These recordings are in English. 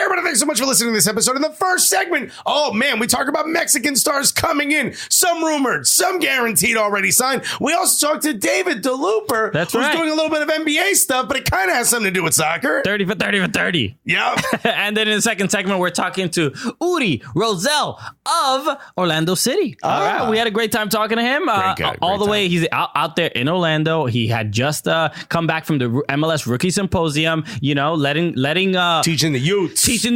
everybody, thanks so much for listening to this episode. In the first segment, oh man, we talk about Mexican stars coming in. Some rumored, some guaranteed already signed. We also talked to David Delooper, who's doing a little bit of NBA stuff, but it kind of has something to do with soccer. 30 for 30 for 30. Yep. And then in the second segment, we're talking to Uri Rosell of Orlando City. All right. We had a great time talking to him. All the way, he's out there in Orlando. He had just come back from the MLS Rookie Symposium, you know, teaching the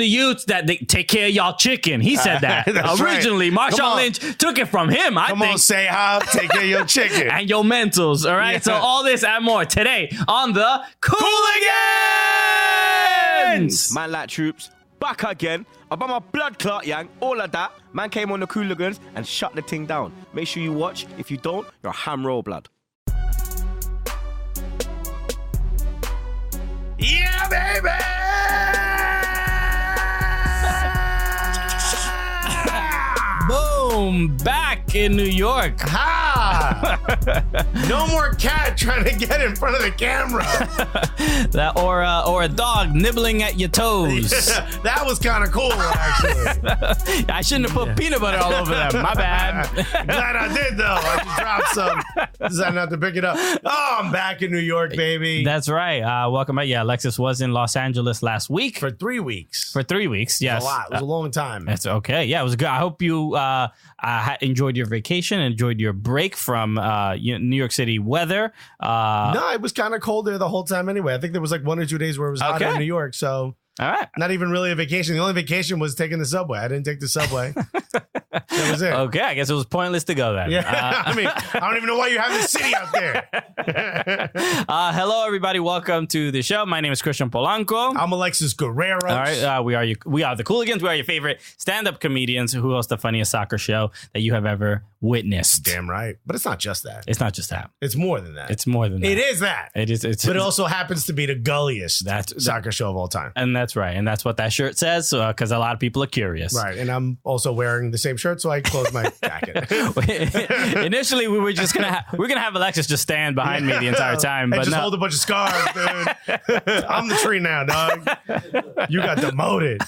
youths that they take care of y'all chicken. He said that. Originally, right. Marshawn Lynch took it from him, I think. Come on, say how, take care of your chicken. And your mentals, all right? Yeah. So all this and more today on the Cooligans! Man like troops, back again. About my blood clot, yang, all of that. Man came on the Cooligans and shut the thing down. Make sure you watch. If you don't, you're a ham roll blood. Yeah, baby! Boom! Back in New York. Ha! No more cat trying to get in front of the camera. That or a dog nibbling at your toes. Yeah, that was kind of cool, actually. I shouldn't have put peanut butter all over them. My bad. Glad I did, though. I just dropped some. Decided not to pick it up. Oh, I'm back in New York, baby. That's right. Welcome back. Yeah, Alexis was in Los Angeles last week. For 3 weeks. For 3 weeks, yes. A lot. It was a long time. That's okay. Yeah, it was good. I hope you enjoyed your vacation, enjoyed your break from New York City weather. No, it was kind of cold there the whole time anyway. I think there was like 1 or 2 days where it was hot in New York, so all right. Not even really a vacation. The only vacation was taking the subway. I didn't take the subway. That was it. Okay, I guess it was pointless to go then. Yeah, I mean, I don't even know why you have the city out there. Hello, everybody. Welcome to the show. My name is Christian Polanco. I'm Alexis Guerrero. All right, we are the Cooligans. We are your favorite stand-up comedians who host the funniest soccer show that you have ever witnessed. Damn right. But it's not just that. It's not just that. It's more than that. It's more than that. It is that. It is. But it also happens to be the gulliest soccer show of all time. And that's right. And that's what that shirt says, because a lot of people are curious. Right. And I'm also wearing the same shirt, so I closed my jacket. Initially, we were just gonna have Alexis just stand behind me the entire time, but just hold a bunch of scarves, dude. I'm the tree now, dog. You got demoted.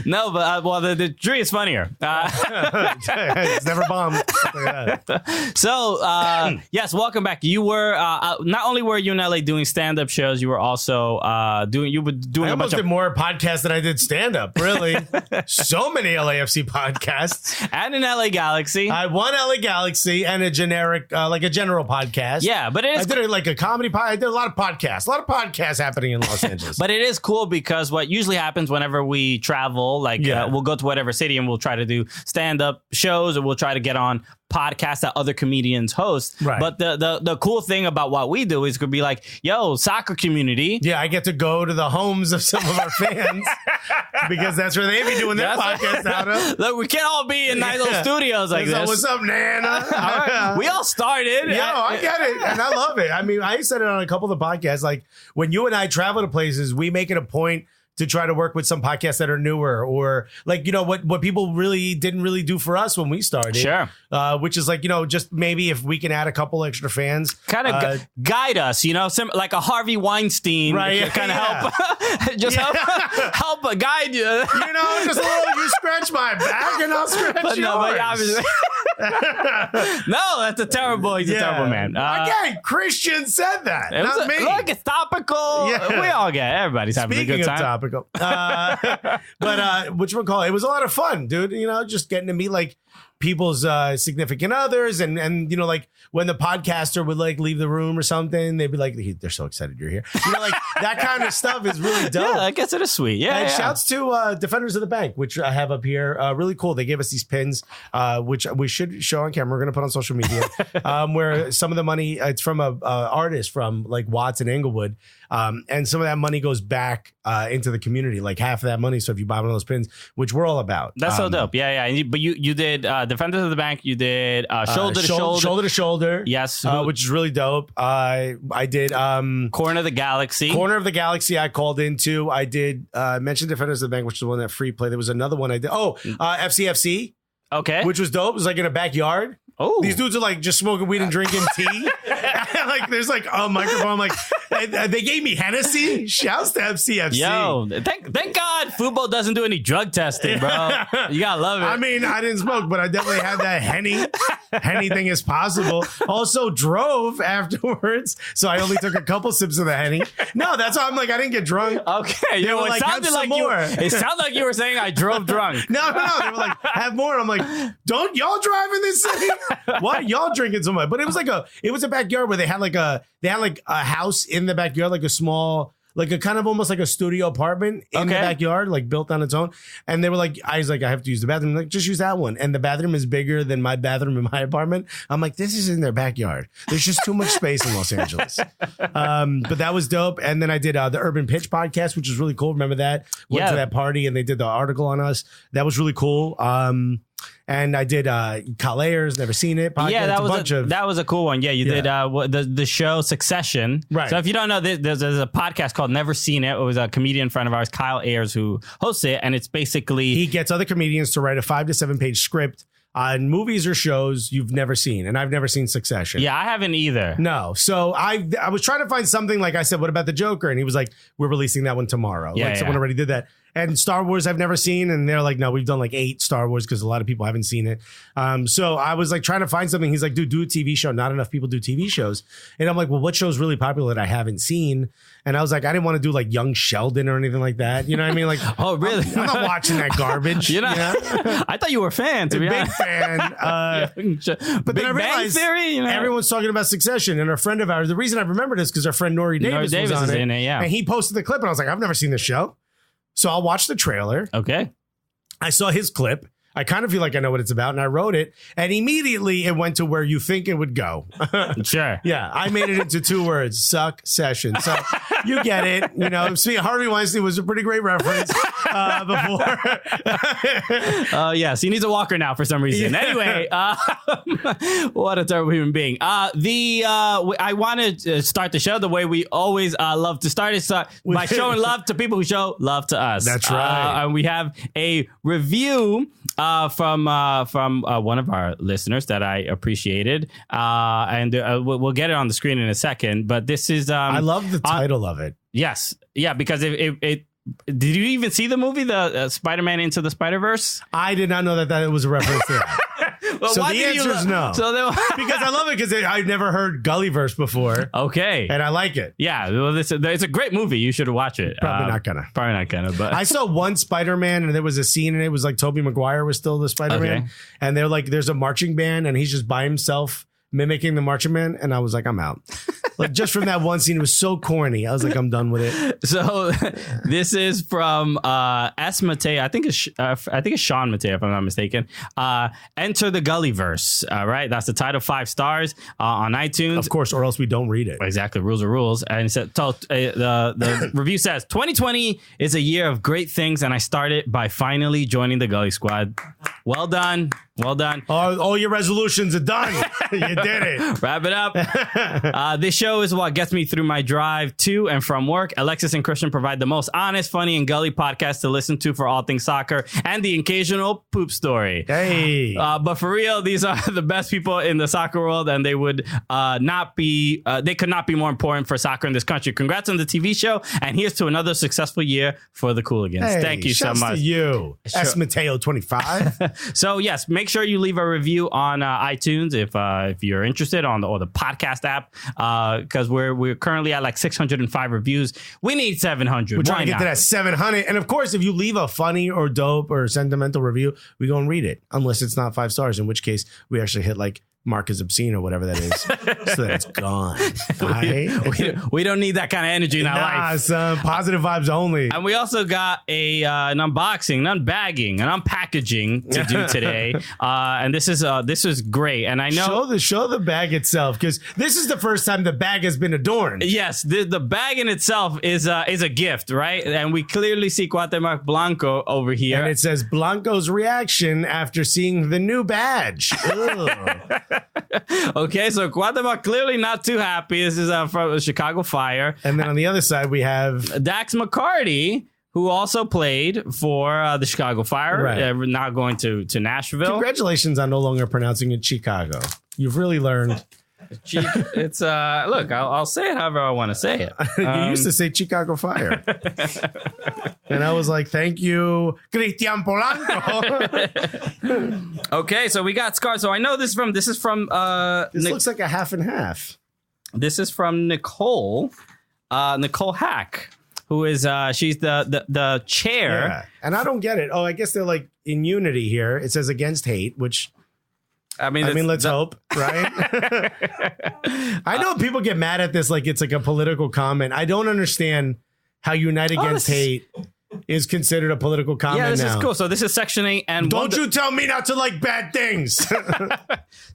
No, but the tree is funnier. It's never bombed. So yes, welcome back. You were not only were you in LA doing stand-up shows, you were also doing I almost did more podcasts than I did stand-up. Really, so many LAFC podcasts. And an LA Galaxy. I won LA Galaxy and a generic, like a general podcast. Yeah, but it is. I did it like a comedy podcast. I did a lot of podcasts happening in Los Angeles. But it is cool because what usually happens whenever we travel, we'll go to whatever city and we'll try to do stand-up shows, or we'll try to get on podcasts that other comedians host. Right. But the cool thing about what we do is could be like, yo, soccer community. Yeah, I get to go to the homes of some of our fans because that's where they be doing their podcast out of. Look, we can't all be in nice little studios like this. What's up, Nana? All right. We all started. Yo, I get it. And I love it. I mean, I said it on a couple of the podcasts. Like, when you and I travel to places, we make it a point to try to work with some podcasts that are newer, or like, you know, what people really didn't really do for us when we started. Sure. Which is like, you know, just maybe if we can add a couple extra fans. Kind of guide us, you know, like a Harvey Weinstein. Right. Kind of help. Just help guide you. You know, just a little, you scratch my back and I'll scratch yours. No, that's a terrible. He's a terrible man. Again, Christian said that. Not me. Look, it's topical. Yeah. We all get it. Everybody's having a good time. Topical. But whatchamacallit, it was a lot of fun, dude. You know, just getting to meet like people's significant others, and you know, like when the podcaster would like leave the room or something, they'd be like, they're so excited you're here. You know, like that kind of stuff is really dope. Yeah, I guess it is sweet. Yeah. And shouts to Defenders of the Bank, which I have up here. Really cool. They gave us these pins, which we should show on camera. We're gonna put on social media, where some of the money, it's from a artist from like Watts and Englewood. And some of that money goes back into the community, like half of that money. So if you buy one of those pins, which we're all about. That's so dope. Yeah. But you did Defenders of the Bank. You did Shoulder to Shoulder. Shoulder to Shoulder. Yes. Which is really dope. I did Corner of the Galaxy. Corner of the Galaxy I called into. I did mention Defenders of the Bank, which is the one that free play. There was another one I did. FCFC. Okay. Which was dope. It was like in a backyard. Oh, these dudes are like just smoking weed and drinking tea. Like there's like a microphone. Like They gave me Hennessy. Shouts to FCFC. Yo, thank God Fubo doesn't do any drug testing, bro. You gotta love it. I mean, I didn't smoke, but I definitely had that Henny thing as possible. Also drove afterwards, so I only took a couple sips of the Henny. No, that's why I'm like, I didn't get drunk. Okay, They were like, have some more. It sounded like you were saying I drove drunk. No. They were like, have more. I'm like, don't y'all drive in this city? Why y'all drinking so much? But it was a backyard where they had like a house in the backyard, like a small, like a kind of almost like a studio apartment in the backyard, like built on its own. And they were like, I was like, I have to use the bathroom. Like, just use that one. And the bathroom is bigger than my bathroom in my apartment. I'm like, this is in their backyard. There's just too much space in Los Angeles. But that was dope. And then I did the Urban Pitch podcast, which was really cool. Remember that? Went to that party and they did the article on us. That was really cool. And I did Kyle Ayers, Never Seen It podcast. Yeah, that was a cool one. Yeah, you did the show Succession. Right. So if you don't know, there's a podcast called Never Seen It. It was a comedian friend of ours, Kyle Ayers, who hosts it. And it's basically... He gets other comedians to write a 5 to 7 page script on movies or shows you've never seen. And I've never seen Succession. Yeah, I haven't either. No. So I was trying to find something, like I said, what about the Joker? And he was like, we're releasing that one tomorrow. Someone already did that. And Star Wars I've never seen. And they're like, no, we've done like 8 Star Wars because a lot of people haven't seen it. So I was like trying to find something. He's like, dude, do a TV show. Not enough people do TV shows. And I'm like, well, what show's really popular that I haven't seen? And I was like, I didn't want to do like Young Sheldon or anything like that. You know what I mean? Like, oh, really? I'm not watching that garbage. I thought you were a fan, to be honest. Big fan. But then I realized everyone's talking about Succession, and a friend of ours, the reason I remembered this because our friend Nori Davis was on it, in it, and he posted the clip, and I was like, I've never seen this show. So I'll watch the trailer. Okay. I saw his clip. I kind of feel like I know what it's about, and I wrote it, and immediately it went to where you think it would go. Sure. Yeah, I made it into 2 words: Succession. So you get it. You know, see, Harvey Weinstein was a pretty great reference before. Yes, he needs a walker now for some reason. Anyway, what a terrible human being. I want to start the show the way we always love to start it, by showing love to people who show love to us. That's right. And we have a review from one of our listeners that I appreciated, and we'll get it on the screen in a second. But this is I love the title of it. Yes, yeah, because it did you even see the movie, the Spider-Man Into the Spider-Verse? I did not know that it was a reference to that. Well, so the answer is no. Because I love it because I've never heard Gullyverse before. Okay. And I like it. Yeah. Well, it's a great movie. You should watch it. Probably not gonna. But I saw one Spider-Man and there was a scene and it was like Tobey Maguire was still the Spider-Man. Okay. And they're like, there's a marching band and he's just by himself mimicking the marching band, and I was like, I'm out. Like, just from that one scene, it was so corny. I was like, I'm done with it. So this is from S. Mateo. I think it's Sean Mateo, if I'm not mistaken. Enter the Gullyverse. Right, that's the title. 5 stars on iTunes, of course, or else we don't read it. Exactly, rules are rules. And the review says 2020 is a year of great things, and I started by finally joining the Gully Squad. Well done. Well done. All your resolutions are done. You did it. Wrap it up. This show is what gets me through my drive to and from work. Alexis and Christian provide the most honest, funny, and gully podcast to listen to for all things soccer and the occasional poop story. Hey. But for real, these are the best people in the soccer world, and they would they could not be more important for soccer in this country. Congrats on the TV show, and here's to another successful year for the Cooligans. Hey, thank you so much. To you, S. Mateo 25. So yes, make sure you leave a review on iTunes if you're interested or the podcast app, because we're currently at like 605 reviews. We need 700. We're trying to get to that 700, and of course, if you leave a funny or dope or sentimental review, we go and read it, unless it's not 5 stars, in which case we actually hit like mark is obscene or whatever that is, so that it's gone. We don't need that kind of energy in our life. Some positive vibes only. And we also got an unboxing, an unbagging, an unpackaging to do today. And this is great. And I know show the bag itself, because this is the first time the bag has been adorned. Yes, the bag in itself is a gift, right? And we clearly see Cuauhtemoc Blanco over here, and it says Blanco's reaction after seeing the new badge. Okay, so Cuauhtemoc clearly not too happy. This is from the Chicago Fire. And then on the other side, we have Dax McCarty, who also played for the Chicago Fire, right. Now going to Nashville. Congratulations on no longer pronouncing it Chicago. You've really learned. It's look, I'll say it however I want to say it. You used to say Chicago Fire. And I was like, thank you, Cristian Polanco. Okay, so we got scars. So I know this is from This looks like a half and half. This is from Nicole Hack, who is she's the chair. Yeah. And I don't get it. Oh, I guess they're like in unity here. It says against hate, which I mean, let's hope, right? I know people get mad at this like it's like a political comment. I don't understand how Unite Against Hate is considered a political comment. Yeah, this now. is cool. So this is Section 8 and don't you tell me not to like bad things.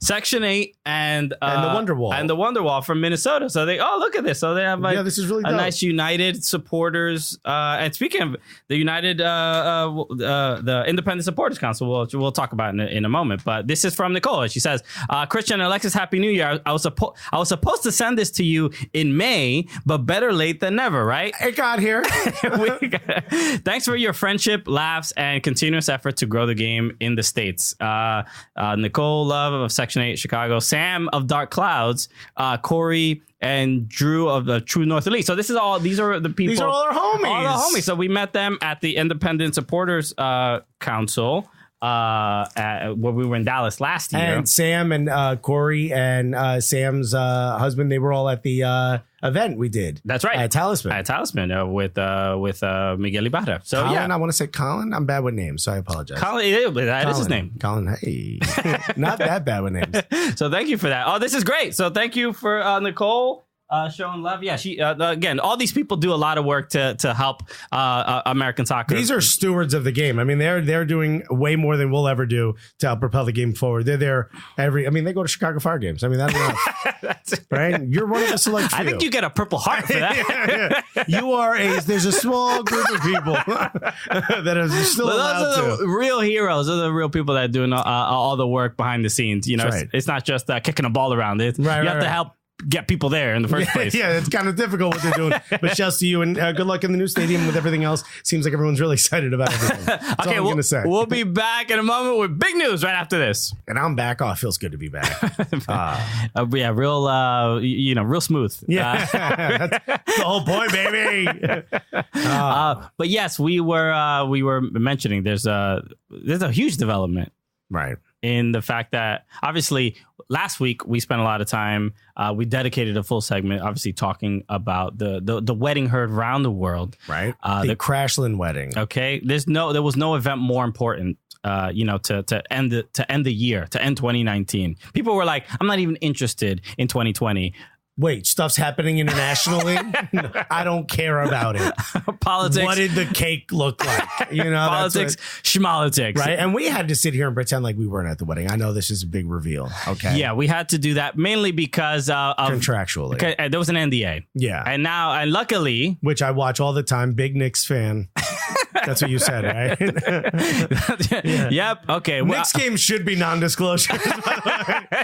Section 8 and the Wonderwall. And the Wonderwall from Minnesota. So they look at this. So they have like this is really a nice United supporters. And speaking of the United the Independent Supporters Council, we'll talk about it in a moment. But this is from Nicole. She says, Christian and Alexis, Happy New Year. I was supposed to send this to you in May, but better late than never, right? It got here. Thanks for your friendship, laughs, and continuous effort to grow the game in the States. Nicole Love of Section 8 Chicago, Sam of Dark Clouds, Corey and Drew of the True North Elite. So these are the people. These are all our homies. All our homies. So we met them at the Independent Supporters Council where we were in Dallas last year. And Sam and Corey and Sam's husband, they were all at the event we did. That's right. At Talisman. With Miguel Ibarra. So Colin, I want to say Colin. I'm bad with names, so I apologize. Colin, that is his name. Colin, hey. Not that bad with names. So thank you for that. Oh, this is great. So thank you for Nicole. Showing love. Yeah, she again, all these people do a lot of work to help American soccer. These are stewards of the game. I mean, they're doing way more than we'll ever do to help propel the game forward. They're there they go to Chicago Fire games. I mean, that's enough. Right? You're one of the select few. I think you get a Purple Heart for that. Yeah. You are there's a small group of people that are still allowed to. Those are the real heroes. Those are the real people that are doing all the work behind the scenes. You know, right. It's not just kicking a ball around. You have to help get people there in the first place. Yeah, it's kind of difficult what they're doing. But shouts to you and good luck in the new stadium with everything else. Seems like everyone's really excited about everything. That's all I'm going to say. We'll be back in a moment with big news right after this. And I'm back. Oh, it feels good to be back. Yeah, real smooth. Yeah, that's the whole point, baby. But yes, we were mentioning there's a huge development, right? In the fact that obviously last week we spent a lot of time, we dedicated a full segment, obviously talking about the wedding heard around the world. Right. The Crashland wedding. Okay. There was no event more important, to end the year, to end 2019. People were like, I'm not even interested in 2020. Wait, stuff's happening internationally? I don't care about it. Politics. What did the cake look like? Politics, schmolitics. Right? And we had to sit here and pretend like we weren't at the wedding. I know this is a big reveal. Okay. Yeah, we had to do that mainly because of contractually. Okay, there was an NDA. Yeah. And luckily, which I watch all the time, big Knicks fan. That's what you said, right? Yeah. Yep. Okay. Knicks games should be non-disclosure.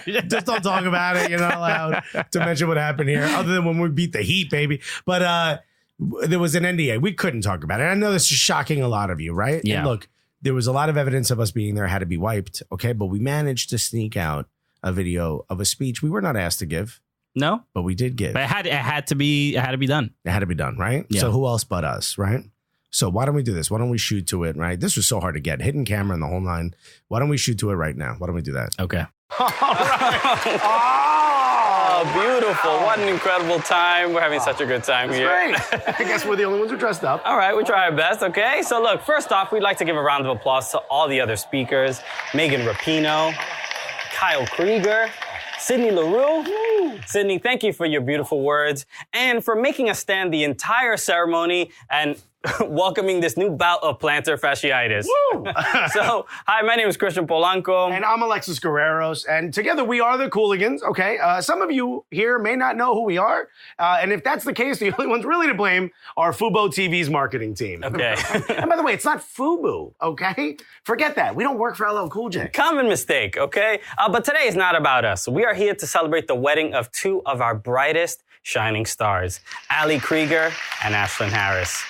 Just don't talk about it. You're not allowed to mention what happened here, other than when we beat the Heat, baby. But there was an NDA. We couldn't talk about it. I know this is shocking a lot of you, right? Yeah. And look, there was a lot of evidence of us being there, had to be wiped. Okay. But we managed to sneak out a video of a speech we were not asked to give. No. But we did give. But it had to be done. It had to be done, right? Yeah. So who else but us, right? So why don't we do this? Why don't we shoot to it, right? This was so hard to get. Hidden camera and the whole nine. Why don't we shoot to it right now? Why don't we do that? Okay. All right. Oh, beautiful. What an incredible time. We're having such a good time here. Great. I guess we're the only ones who dressed up. All right, we try our best, okay? So look, first off, we'd like to give a round of applause to all the other speakers. Megan Rapinoe, Kyle Krieger, Sydney LaRue. Sydney, thank you for your beautiful words and for making us stand the entire ceremony and welcoming this new bout of plantar fasciitis. Woo! So, hi, my name is Christian Polanco. And I'm Alexis Guerreros. And together we are the Cooligans, okay? Some of you here may not know who we are. And if that's the case, the only ones really to blame are Fubo TV's marketing team. Okay. And by the way, it's not Fubu, okay? Forget that. We don't work for LL Cool J. Common mistake, okay? But today is not about us. We are here to celebrate the wedding of two of our brightest shining stars, Ali Krieger and Ashlyn Harris.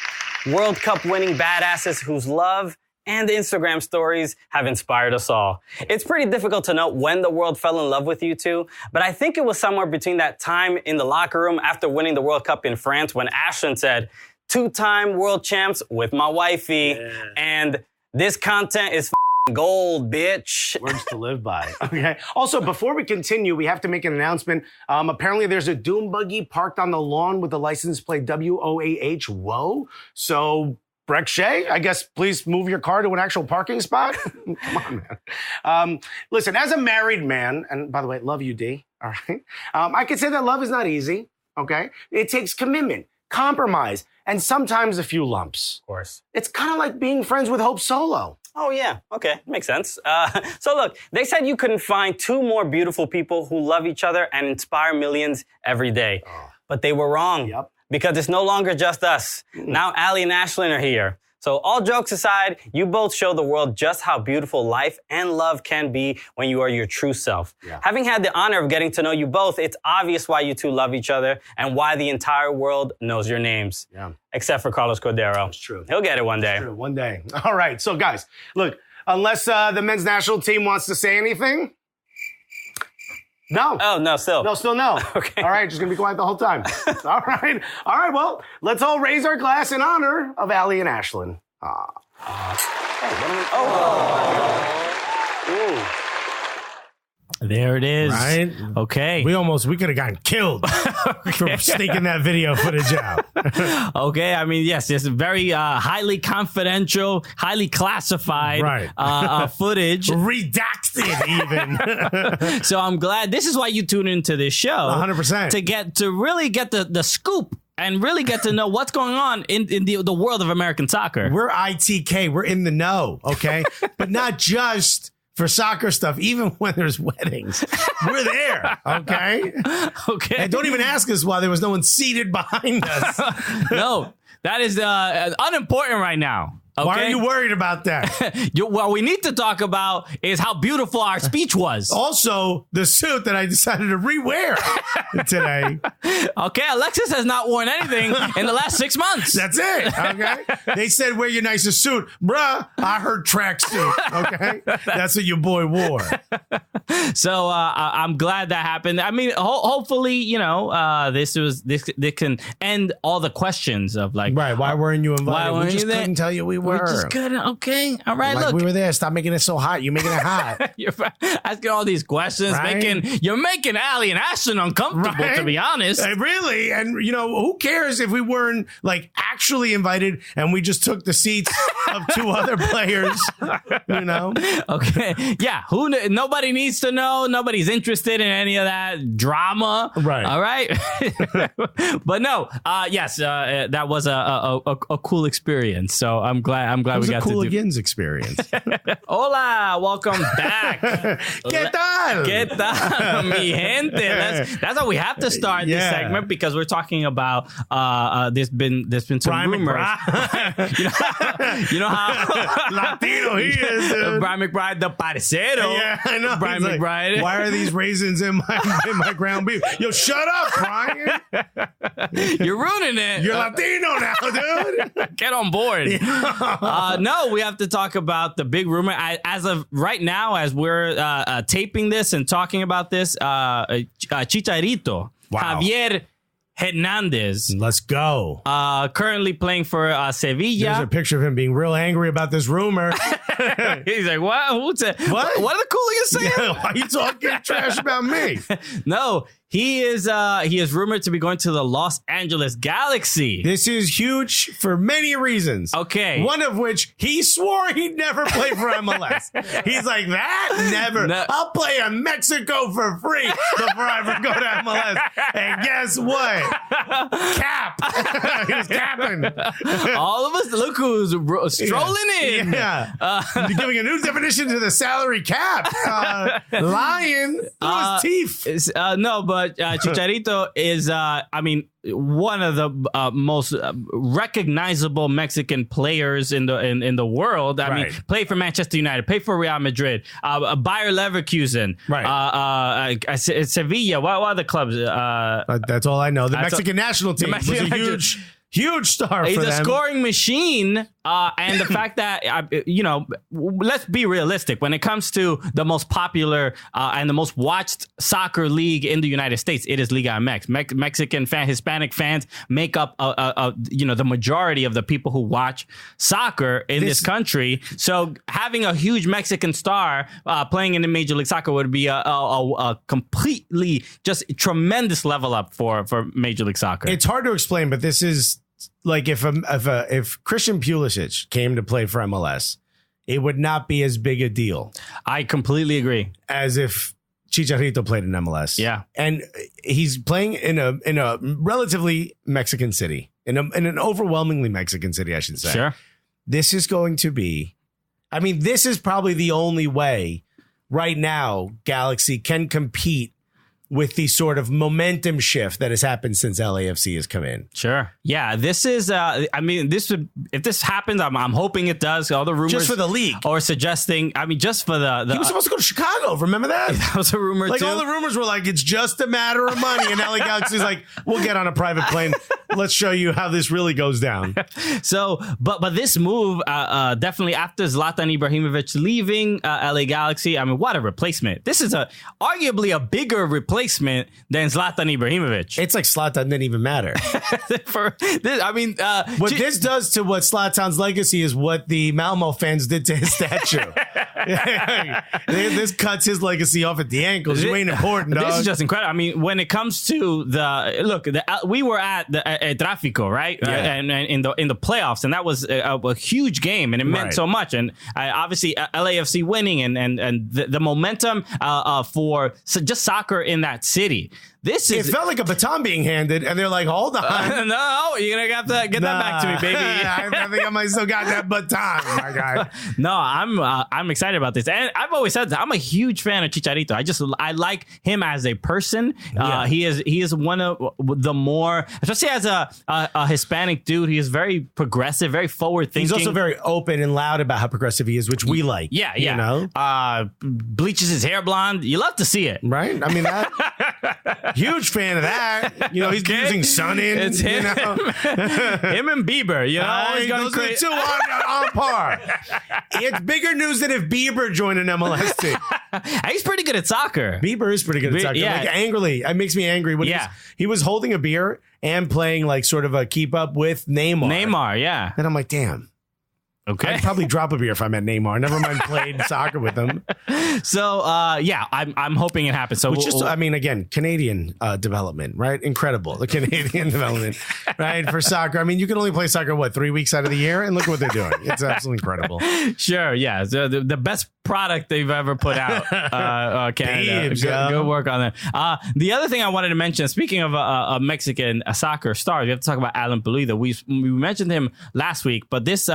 World Cup winning badasses whose love and the Instagram stories have inspired us all. It's pretty difficult to know when the world fell in love with you two, but I think it was somewhere between that time in the locker room after winning the World Cup in France when Ashlyn said, 2-time world champs with my wifey, and this content is gold, bitch. Words to live by. Okay. Also, before we continue, we have to make an announcement. Apparently, there's a doom buggy parked on the lawn with the license plate WOAH. Whoa. So, Breck Shea, I guess, please move your car to an actual parking spot. Come on, man. Listen, as a married man, and by the way, love you, D. All right. I can say that love is not easy. Okay. It takes commitment, compromise, and sometimes a few lumps. Of course. It's kind of like being friends with Hope Solo. Oh, yeah. Okay. Makes sense. So look, they said you couldn't find two more beautiful people who love each other and inspire millions every day. Oh. But they were wrong. Yep. Because it's no longer just us. Now Allie and Ashlyn are here. So all jokes aside, you both show the world just how beautiful life and love can be when you are your true self. Yeah. Having had the honor of getting to know you both, it's obvious why you two love each other and why the entire world knows your names. Yeah. Except for Carlos Cordero. That's true. He'll get it one day. That's true. One day. All right. So guys, look, unless the men's national team wants to say anything. No. Oh, no, still. No, still no. Okay. All right, just going to be quiet the whole time. All right. All right, well, let's all raise our glass in honor of Allie and Ashlyn. There it is. Right? Okay. We could have gotten killed for sneaking that video footage out. Okay. I mean, yes, it's very highly confidential, highly classified footage. Redacted even. So I'm glad. This is why you tune into this show. 100%. To really get the scoop and really get to know what's going on in the world of American soccer. We're ITK. We're in the know, okay? But not just for soccer stuff, even when there's weddings. We're there, okay? Okay. And don't even ask us why there was no one seated behind us. No, that is unimportant right now. Okay? Why are you worried about that? What we need to talk about is how beautiful our speech was. Also, the suit that I decided to rewear today. Okay, Alexis has not worn anything in the last 6 months. That's it, okay? They said, wear your nicest suit. Bruh, I heard tracksuit, okay? That's what your boy wore. So I'm glad that happened. I mean, hopefully, this can end all the questions of like... Right, why weren't you invited? We just couldn't tell you we were. We just couldn't. Okay, all right, like look. We were there. Stop making it so hot. You're making it hot. You're asking all these questions. Right? You're making Allie and Ashlyn uncomfortable, to be honest. Really? And, who cares if we weren't, like, actually invited and we just took the seats of two other players, Okay. Yeah. Nobody needs to know. Nobody's interested in any of that drama. Right. All right. But no, yes, that was a cool experience. So I'm glad we got to do it. It was a Cooligans experience. Hola, welcome back. ¿Qué tal? ¿Qué tal, mi gente? That's how we have to start this segment because we're talking about there's been some Brian rumors. You know how Latino he is, dude. Brian McBride, the parcero. Yeah, I know. Brian McBride. Why are these raisins in my ground beef? Yo, shut up, Brian. You're ruining it. You're Latino now, dude. Get on board. No, we have to talk about the big rumor. As of right now, as we're taping this and talking about this, Chicharito, Javier Hernandez. Let's go. Currently playing for Sevilla. There's a picture of him being real angry about this rumor. He's like, what? Who's that? What are the Cooligans saying? Yeah, why are you talking trash about me? No, he is rumored to be going to the Los Angeles Galaxy. This is huge for many reasons. Okay. One of which, he swore he'd never play for MLS. He's like, that? Never. No. I'll play in Mexico for free before I ever go to MLS. And guess what? Cap. He was capping. All of us, look who's strolling in. Yeah. Giving a new definition to the salary cap. Lying through his teeth. No, but Chicharito is, one of the most recognizable Mexican players in the world. I mean, played for Manchester United, played for Real Madrid, Bayer Leverkusen, Sevilla. What are the clubs? That's all I know. The Mexican national team was a Huge star He's for a them. scoring machine. And the fact that, let's be realistic. When it comes to the most popular and the most watched soccer league in the United States, it is Liga MX. Mexican Hispanic fans make up, the majority of the people who watch soccer in this country. So having a huge Mexican star playing in the Major League Soccer would be a completely just tremendous level up for Major League Soccer. It's hard to explain, but this is like if Christian Pulisic came to play for MLS, it would not be as big a deal. I completely agree. As if Chicharito played in MLS. Yeah. And he's playing in a relatively Mexican city, in an overwhelmingly Mexican city, I should say. Sure. This is going to be, this is probably the only way right now Galaxy can compete with the sort of momentum shift that has happened since LAFC has come in. Sure. Yeah, this is, if this happens, I'm hoping it does. All the rumors. Just for the league. Or suggesting, just for the he was supposed to go to Chicago, remember that? That was a rumor like too. All the rumors were like, it's just a matter of money. And LA Galaxy's like, we'll get on a private plane. Let's show you how this really goes down. So, but this move, definitely after Zlatan Ibrahimovic leaving LA Galaxy, what a replacement. This is arguably a bigger replacement than Zlatan Ibrahimovic. It's like Zlatan didn't even matter. What this does to what Zlatan's legacy is what the Malmo fans did to his statue. This cuts his legacy off at the ankles. You ain't important, dog. This is just incredible. When it comes to we were at the Tráfico, right? Yeah. And in the playoffs, and that was a huge game, and it meant so much. And obviously, LAFC winning and the momentum for just soccer in that city. It felt like a baton being handed, and they're like, hold on. No, you're going to have to get that back to me, baby. I think I might still got that baton, my guy. No, I'm excited about this. And I've always said that I'm a huge fan of Chicharito. I like him as a person. Yeah. He is one of the more, especially as a Hispanic dude, he is very progressive, very forward thinking. He's also very open and loud about how progressive he is, which we like. Yeah. You know? Bleaches his hair blonde. You love to see it. Right? That... Huge fan of that. He's using sun in. It's him. Him and Bieber. Always going crazy. Those are two on par. It's bigger news than if Bieber joined an MLS team. He's pretty good at soccer. Bieber is pretty good at soccer. Yeah. Like angrily. It makes me angry. When he was holding a beer and playing like sort of a keep up with Neymar. Yeah. And I'm like, damn. Okay. I'd probably drop a beer if I met Neymar. Never mind played soccer with him. So, I'm hoping it happens. So, again, Canadian development, right? Incredible. The Canadian development, right? For soccer. You can only play soccer, 3 weeks out of the year? And look what they're doing. It's absolutely incredible. Sure. Yeah. The best product they've ever put out. Canada. Babes, good work on that. The other thing I wanted to mention, speaking of a Mexican soccer star, we have to talk about Alan Pulido. We mentioned him last week, but this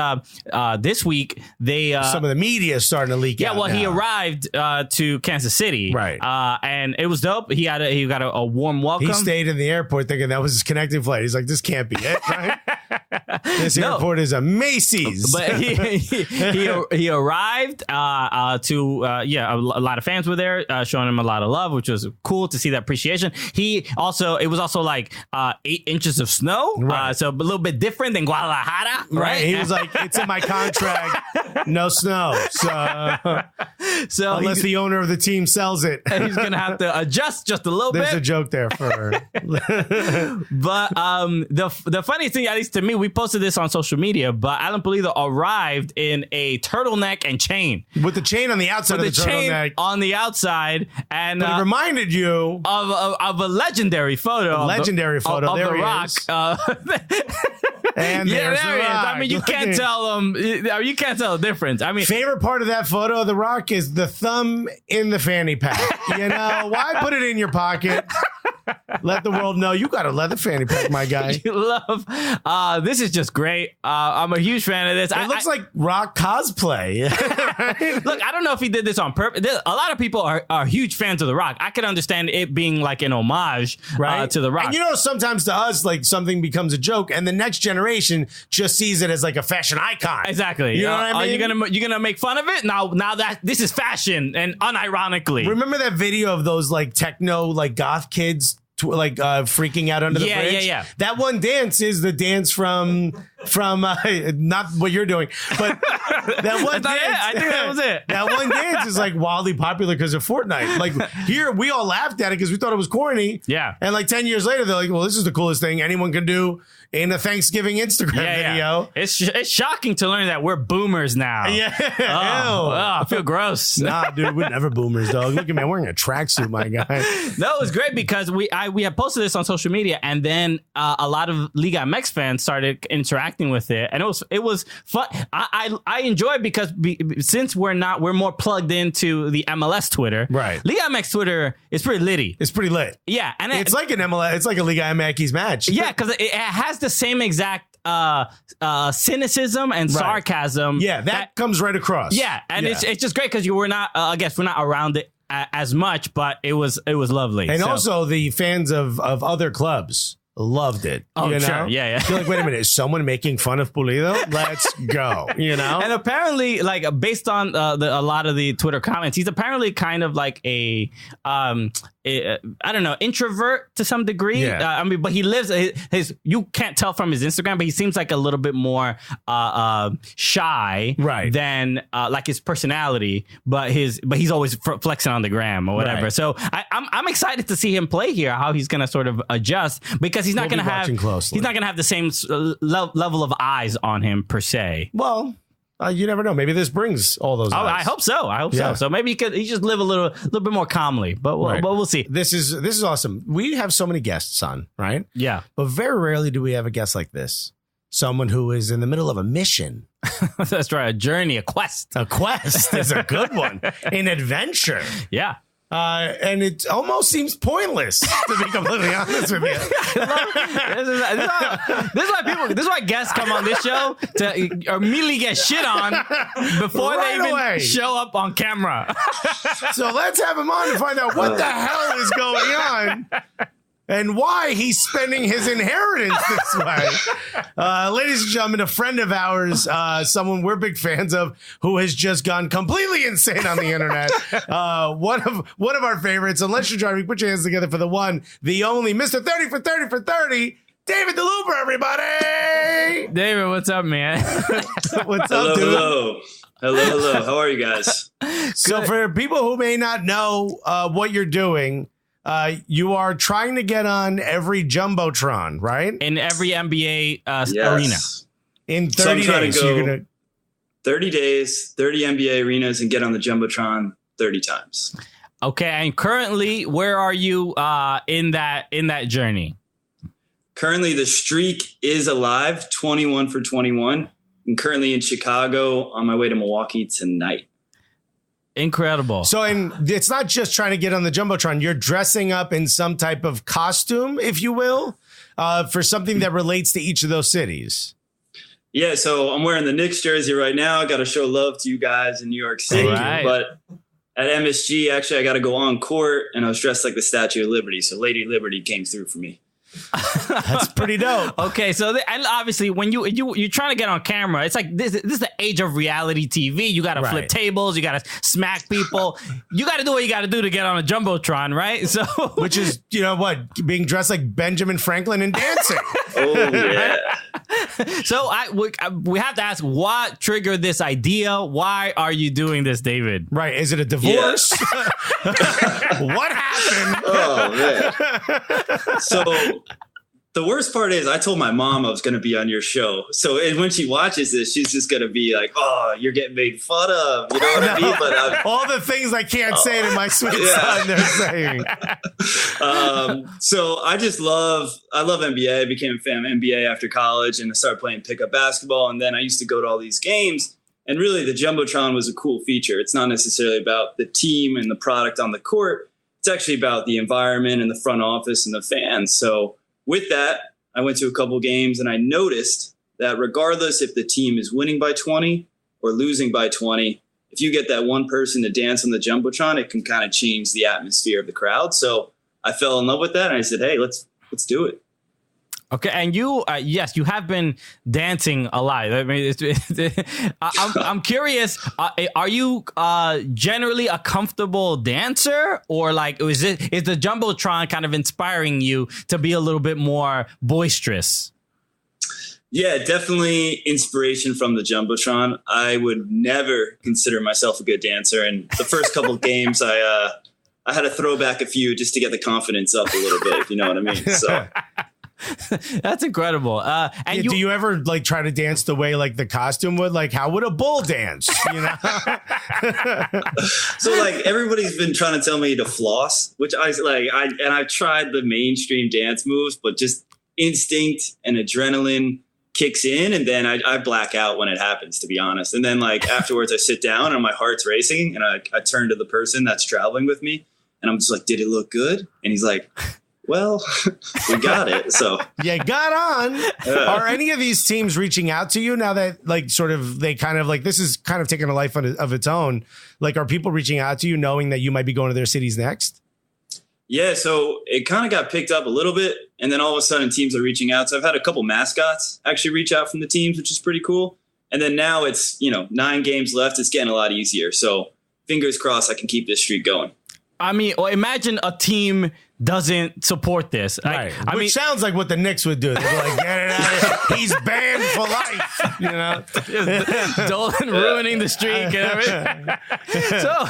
week they some of the media is starting to leak out. He arrived to Kansas City, right? And it was dope. He got a warm welcome. He stayed in the airport thinking that was his connecting flight. He's like, this can't be it, right? This airport is a Macy's. But he arrived to a lot of fans were there showing him a lot of love, which was cool to see that appreciation. It was also like 8 inches of snow, right. So a little bit different than Guadalajara, right? He was like, it's in my contract, no snow. So unless the owner of the team sells it, he's gonna have to adjust just a little bit. There's a joke there for. But the funny thing, at least to me, we posted this on social media, but Alan Pulido arrived in a turtleneck and chain. With the chain on the outside of the turtleneck. On the outside. And but it reminded you of a legendary photo. There The Rock. And there The Rock. I mean, you can't tell them. You can't tell the difference. I mean, favorite part of that photo of The Rock is the thumb in the fanny pack. Why put it in your pocket? Let the world know you got a leather fanny pack, my guy. You love. This is just great. I'm a huge fan of this. It looks like Rock cosplay. Right? Look, I don't know if he did this on purpose. A lot of people are huge fans of The Rock. I could understand it being like an homage to The Rock. And sometimes to us, like something becomes a joke, and the next generation just sees it as like a fashion icon. Exactly. You know what I mean? You're gonna make fun of it now that this is fashion and unironically. Remember that video of those like techno like goth kids freaking out under the bridge. Yeah. That one dance is the dance from not what you're doing, but that one dance. I think that was it. That one dance is like wildly popular because of Fortnite. Like here, we all laughed at it because we thought it was corny. Yeah. And like 10 years later, they're like, well, this is the coolest thing anyone can do in a Thanksgiving Instagram video. It's shocking to learn that we're boomers now. Yeah. I feel gross. Nah, dude, we're never boomers, dog. Look at me, I'm wearing a tracksuit, my guy. No, it was great because we had posted this on social media, and then a lot of Liga MX fans started interacting with it, and it was fun. I enjoy it because since we're more plugged into the MLS Twitter, right? Liga MX Twitter is pretty litty. It's pretty lit. Yeah, and it's like an MLS. It's like a Liga MX match. Yeah, because it has the same exact cynicism and sarcasm. Yeah, that comes right across. Yeah, and it's just great because we're not around it as much, but it was lovely. And also the fans of other clubs loved it. Oh, sure. Yeah. You're like, wait a minute, is someone making fun of Pulido? Let's go. And apparently, like, based on a lot of the Twitter comments, he's apparently kind of like a I don't know, introvert to some degree. Yeah. But he lives you can't tell from his Instagram, but he seems like a little bit more shy than like his personality. But he's always flexing on the gram or whatever. Right. So I'm excited to see him play here. How he's going to sort of adjust because he's not going to have the same level of eyes on him per se. Well. You never know. Maybe this brings all those. Oh, I hope so. So maybe he just live a little bit more calmly. But we'll see. This is awesome. We have so many guests on, right? Yeah. But very rarely do we have a guest like this. Someone who is in the middle of a mission. That's right. A journey, a quest. A quest is a good one. An adventure. Yeah. And it almost seems pointless, to be completely honest with you. This is why guests come on this show to immediately get shit on before they even show up on camera. So let's have him on to find out what the hell is going on. And why he's spending his inheritance this way. Ladies and gentlemen, a friend of ours, someone we're big fans of, who has just gone completely insane on the internet. One of our favorites. Unless you're driving, put your hands together for the one, the only, Mr. 30 for 30 for 30, David Delooper, everybody. David, what's up, man? What's up, dude? Hello. How are you guys? So for people who may not know what you're doing, you are trying to get on every Jumbotron, right? In every NBA arena. In 30 days. So you're going to 30 days, 30 NBA arenas, and get on the Jumbotron 30 times. Okay, and currently, where are you in that journey? Currently, the streak is alive, 21 for 21. I'm currently in Chicago, on my way to Milwaukee tonight. Incredible. So, it's not just trying to get on the Jumbotron. You're dressing up in some type of costume, if you will, for something that relates to each of those cities. Yeah, so I'm wearing the Knicks jersey right now. I got to show love to you guys in New York City. Right. But at MSG, actually, I got to go on court, and I was dressed like the Statue of Liberty. So Lady Liberty came through for me. That's pretty dope. Okay, so and obviously when you're trying to get on camera, it's like this is the age of reality TV. You got to flip tables, you got to smack people, you got to do what you got to do to get on a Jumbotron, right? So which is being dressed like Benjamin Franklin and dancing. Oh yeah. So we have to ask, what triggered this idea? Why are you doing this, David? Right? Is it a divorce? Yeah. What happened? Oh man. So the worst part is I told my mom I was going to be on your show. So when she watches this, she's just going to be like, "Oh, you're getting made fun of." You know what I mean? But all the things I can't say to my sweet son, they're saying. So I love NBA. I became a fan of NBA after college, and I started playing pickup basketball. And then I used to go to all these games. And really, the Jumbotron was a cool feature. It's not necessarily about the team and the product on the court. It's actually about the environment and the front office and the fans. So with that, I went to a couple games and I noticed that regardless if the team is winning by 20 or losing by 20, if you get that one person to dance on the Jumbotron, it can kind of change the atmosphere of the crowd. So I fell in love with that and I said, hey, let's do it. Okay, and you, yes, you have been dancing a lot. I mean, I'm curious. Are you generally a comfortable dancer, or like is the Jumbotron kind of inspiring you to be a little bit more boisterous? Yeah, definitely inspiration from the Jumbotron. I would never consider myself a good dancer, and the first couple of games, I had to throw back a few just to get the confidence up a little bit, if you know what I mean. So. That's incredible. And do you ever like try to dance the way like the costume would? Like, how would a bull dance? You know. So like everybody's been trying to tell me to floss, which I've tried the mainstream dance moves, but just instinct and adrenaline kicks in, and then I black out when it happens, to be honest. And then like afterwards, I sit down and my heart's racing, and I turn to the person that's traveling with me, and I'm just like, "Did it look good?" And he's like, well, we got it. So yeah, got on. Are any of these teams reaching out to you now that like sort of they kind of like this is kind of taking a life of its own? Like, are people reaching out to you knowing that you might be going to their cities next? Yeah, so it kind of got picked up a little bit, and then all of a sudden teams are reaching out. So I've had a couple mascots actually reach out from the teams, which is pretty cool. And then now it's 9 games left. It's getting a lot easier. So fingers crossed I can keep this streak going. I mean, or imagine a team doesn't support this. Right. Which sounds like what the Knicks would do. They'd be like, get it out of here. He's banned for life. You know? Dolan ruining the streak and everything. So,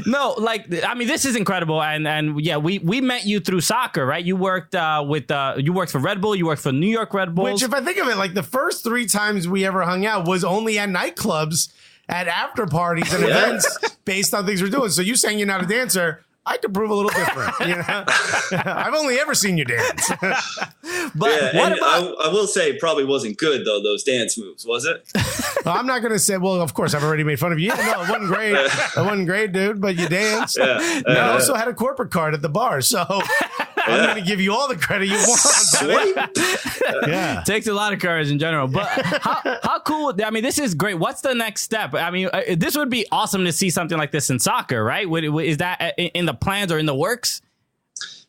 no, like, I mean, this is incredible. And yeah, we met you through soccer, right? You worked you worked for Red Bull. You worked for New York Red Bulls. Which, if I think of it, like the first 3 times we ever hung out was only at nightclubs, at after parties and events based on things we're doing. So you saying you're not a dancer, I could prove a little different. You know? I've only ever seen you dance. But what about? I will say it probably wasn't good though. Those dance moves, was it? Well, I'm not going to say. Well, of course, I've already made fun of you. Yeah, no, it wasn't great. It wasn't great, dude. But you danced. You also had a corporate card at the bar, so I'm going to give you all the credit you want. Yeah, takes a lot of courage in general. But how cool? I mean, this is great. What's the next step? I mean, this would be awesome to see something like this in soccer, right? Is that in the plans or in the works?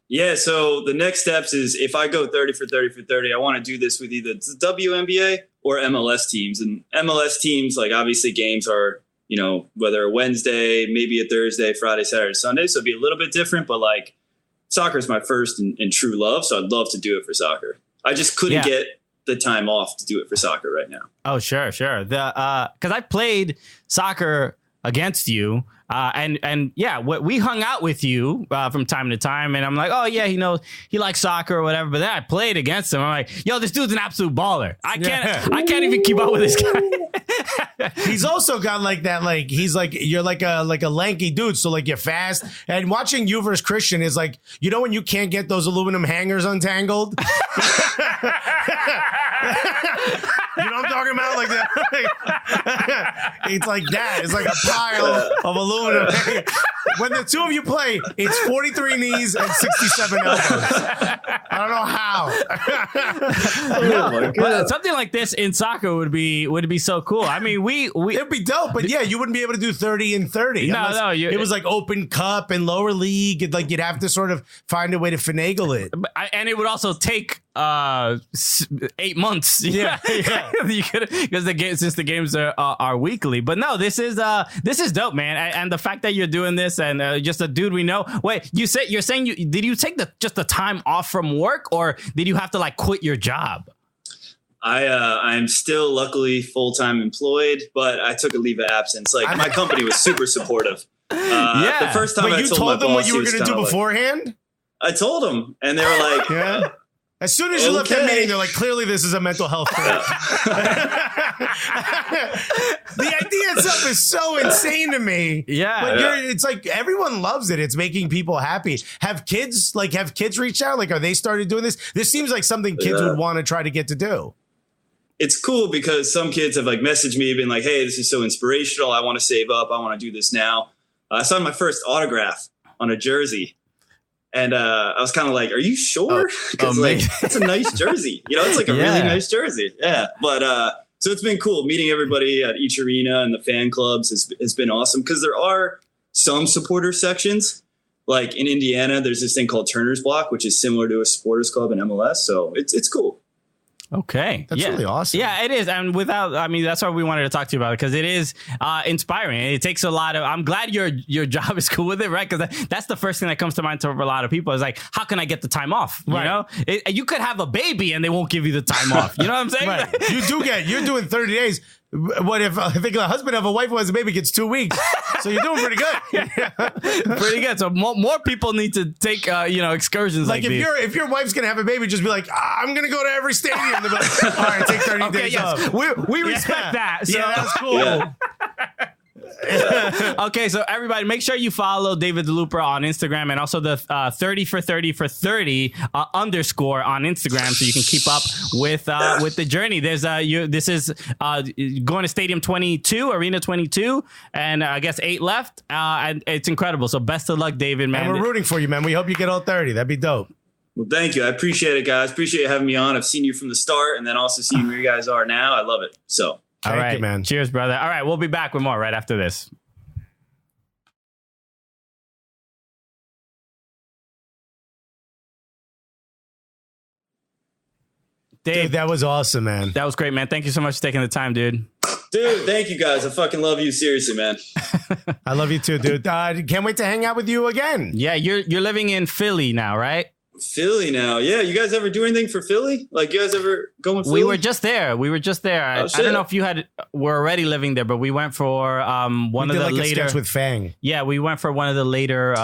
Yeah, so the next steps is if I go 30 for 30 for 30, I want to do this with either the WNBA or MLS teams. And MLS teams, like obviously games are, whether a Wednesday, maybe a Thursday, Friday, Saturday, Sunday. So it'd be a little bit different, but like soccer is my first and true love. So I'd love to do it for soccer. I just couldn't get the time off to do it for soccer right now. Oh, sure. Because I played soccer against you. And yeah, we hung out with you from time to time, and I'm like, oh yeah, he likes soccer or whatever. But then I played against him. I'm like, yo, this dude's an absolute baller. I can't even keep up with this guy. He's also got like that, like he's like you're like a lanky dude, so like you're fast. And watching you versus Christian is like, when you can't get those aluminum hangers untangled. You know what I'm talking about? Like that. It's like that. It's like a pile of aluminum. When the two of you play, it's 43 knees and 67 elbows. I don't know how. Oh my God. But something like this in soccer would be so cool. I mean, it'd be dope, but yeah, you wouldn't be able to do 30 and 30. No, it was like open cup and lower league. Like you'd have to sort of find a way to finagle it. And it would also take 8 months. Yeah. Because since the games are weekly. But no, this is dope, man. And the fact that you're doing this and just a dude we know. Wait, you're saying did you take just the time off from work, or did you have to like quit your job? I'm still luckily full-time employed, but I took a leave of absence. Like my company was super supportive. The first time I told them what you were going to do beforehand. I told them, and they were like, yeah. As soon as you left that meeting, they're like, clearly this is a mental health thing. The idea itself is so insane to me. Yeah. But it's like everyone loves it. It's making people happy. Have kids reached out? Like, are they started doing this? This seems like something kids would want to try to get to do. It's cool because some kids have like messaged me, been like, hey, this is so inspirational. I want to save up. I want to do this now. I signed my first autograph on a jersey. And I was kind of like, are you sure? Because it's a nice jersey. It's like a really nice jersey. Yeah. But so it's been cool. Meeting everybody at each arena and the fan clubs has been awesome because there are some supporter sections. Like in Indiana, there's this thing called Turner's Block, which is similar to a supporters club in MLS. So it's cool. Okay. That's really awesome. Yeah, it is. And that's why we wanted to talk to you about it, because it is inspiring. It takes a lot of, I'm glad your job is cool with it, right? Because that's the first thing that comes to mind for a lot of people is like, how can I get the time off? You know, you could have a baby and they won't give you the time off. You know what I'm saying? Right. You're doing 30 days. What if I think a husband of a wife who has a baby gets 2 weeks? So you're doing pretty good. Pretty good. So more people need to take excursions like these. If your wife's gonna have a baby, just be like, I'm gonna go to every stadium. They'll be like, all right, take 30 days off. We respect that. So that's cool. Yeah. Okay, so everybody, make sure you follow David Delooper on Instagram, and also the 30 for 30 for 30 underscore on Instagram, so you can keep up with the journey. There's this is going to Stadium 22, Arena 22, and I guess 8 left, and it's incredible. So best of luck, David, man. And we're rooting for you, man. We hope you get all 30. That'd be dope. Well, thank you. I appreciate it, guys. Appreciate you having me on. I've seen you from the start, and then also seeing where you guys are now. I love it. So. All right, you, man. Cheers, brother. All right, we'll be back with more right after this. Dave, Dude, that was awesome, man. That was great, man. Thank you so much for taking the time, dude. Dude, thank you, guys. I fucking love you. Seriously, man. I love you too, dude. Can't wait to hang out with you again. Yeah, you're living in Philly now, right? Philly now. Yeah, you guys ever do anything for Philly? Like, you guys ever go in Philly? We were just there. I don't know if you were already living there, but we went for one of the later sketch with Fang. Yeah, we went for one of the later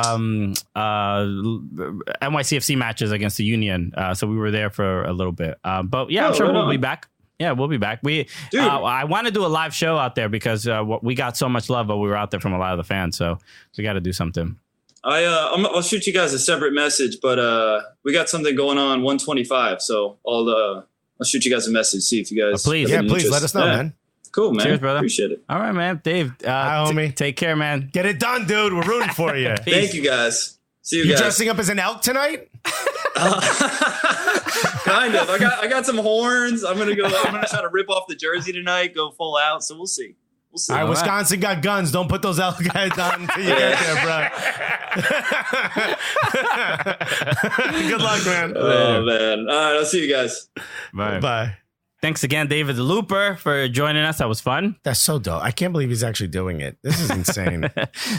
NYCFC matches against the Union. So we were there for a little bit. But yeah, I'm sure we'll be back. Yeah, we'll be back. I want to do a live show out there because we got so much love, but we were out there from a lot of the fans. So we got to do something. I'll shoot you guys a separate message, but we got something going on 125. So I'll shoot you guys a message, see if you guys. Please let us know, man. Cool, man. Cheers, brother. Appreciate it. All right, man. Dave, hi, homie. Take care, man. Get it done, dude. We're rooting for you. Thank you, guys. See you guys. You dressing up as an elk tonight? Kind of. I got some horns. I'm gonna try to rip off the jersey tonight. Go full out. So we'll see. All right, Wisconsin got guns. Don't put those elk guys on until you get there, bro. Good luck, man. Oh, man. All right, I'll see you guys. Bye. Thanks again, David Delooper, for joining us. That was fun. That's so dope. I can't believe he's actually doing it. This is insane.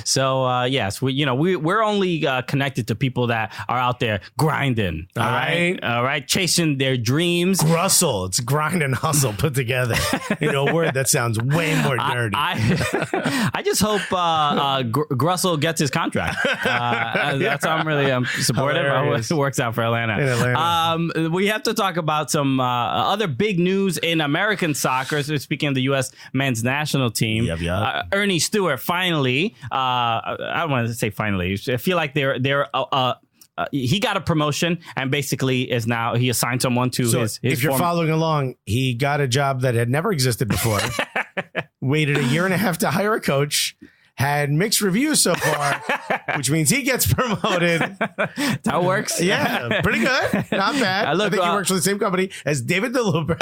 So, yes, we're only connected to people that are out there grinding. All right. Chasing their dreams. Grussel. It's grind and hustle put together. A word that sounds way more dirty. I just hope Grussel gets his contract. That's how I'm really supportive. I hope it works out for Atlanta. We have to talk about some other big news in American soccer. So speaking of the U.S. men's national team, Ernie Stewart finally, I don't want to say finally, I feel like he got a promotion and basically he assigned someone to his if you're following along, he got a job that had never existed before, waited a year and a half to hire a coach, had mixed reviews so far, which means he gets promoted. That works. Yeah, pretty good. Not bad. I think he works for the same company as David Delooper.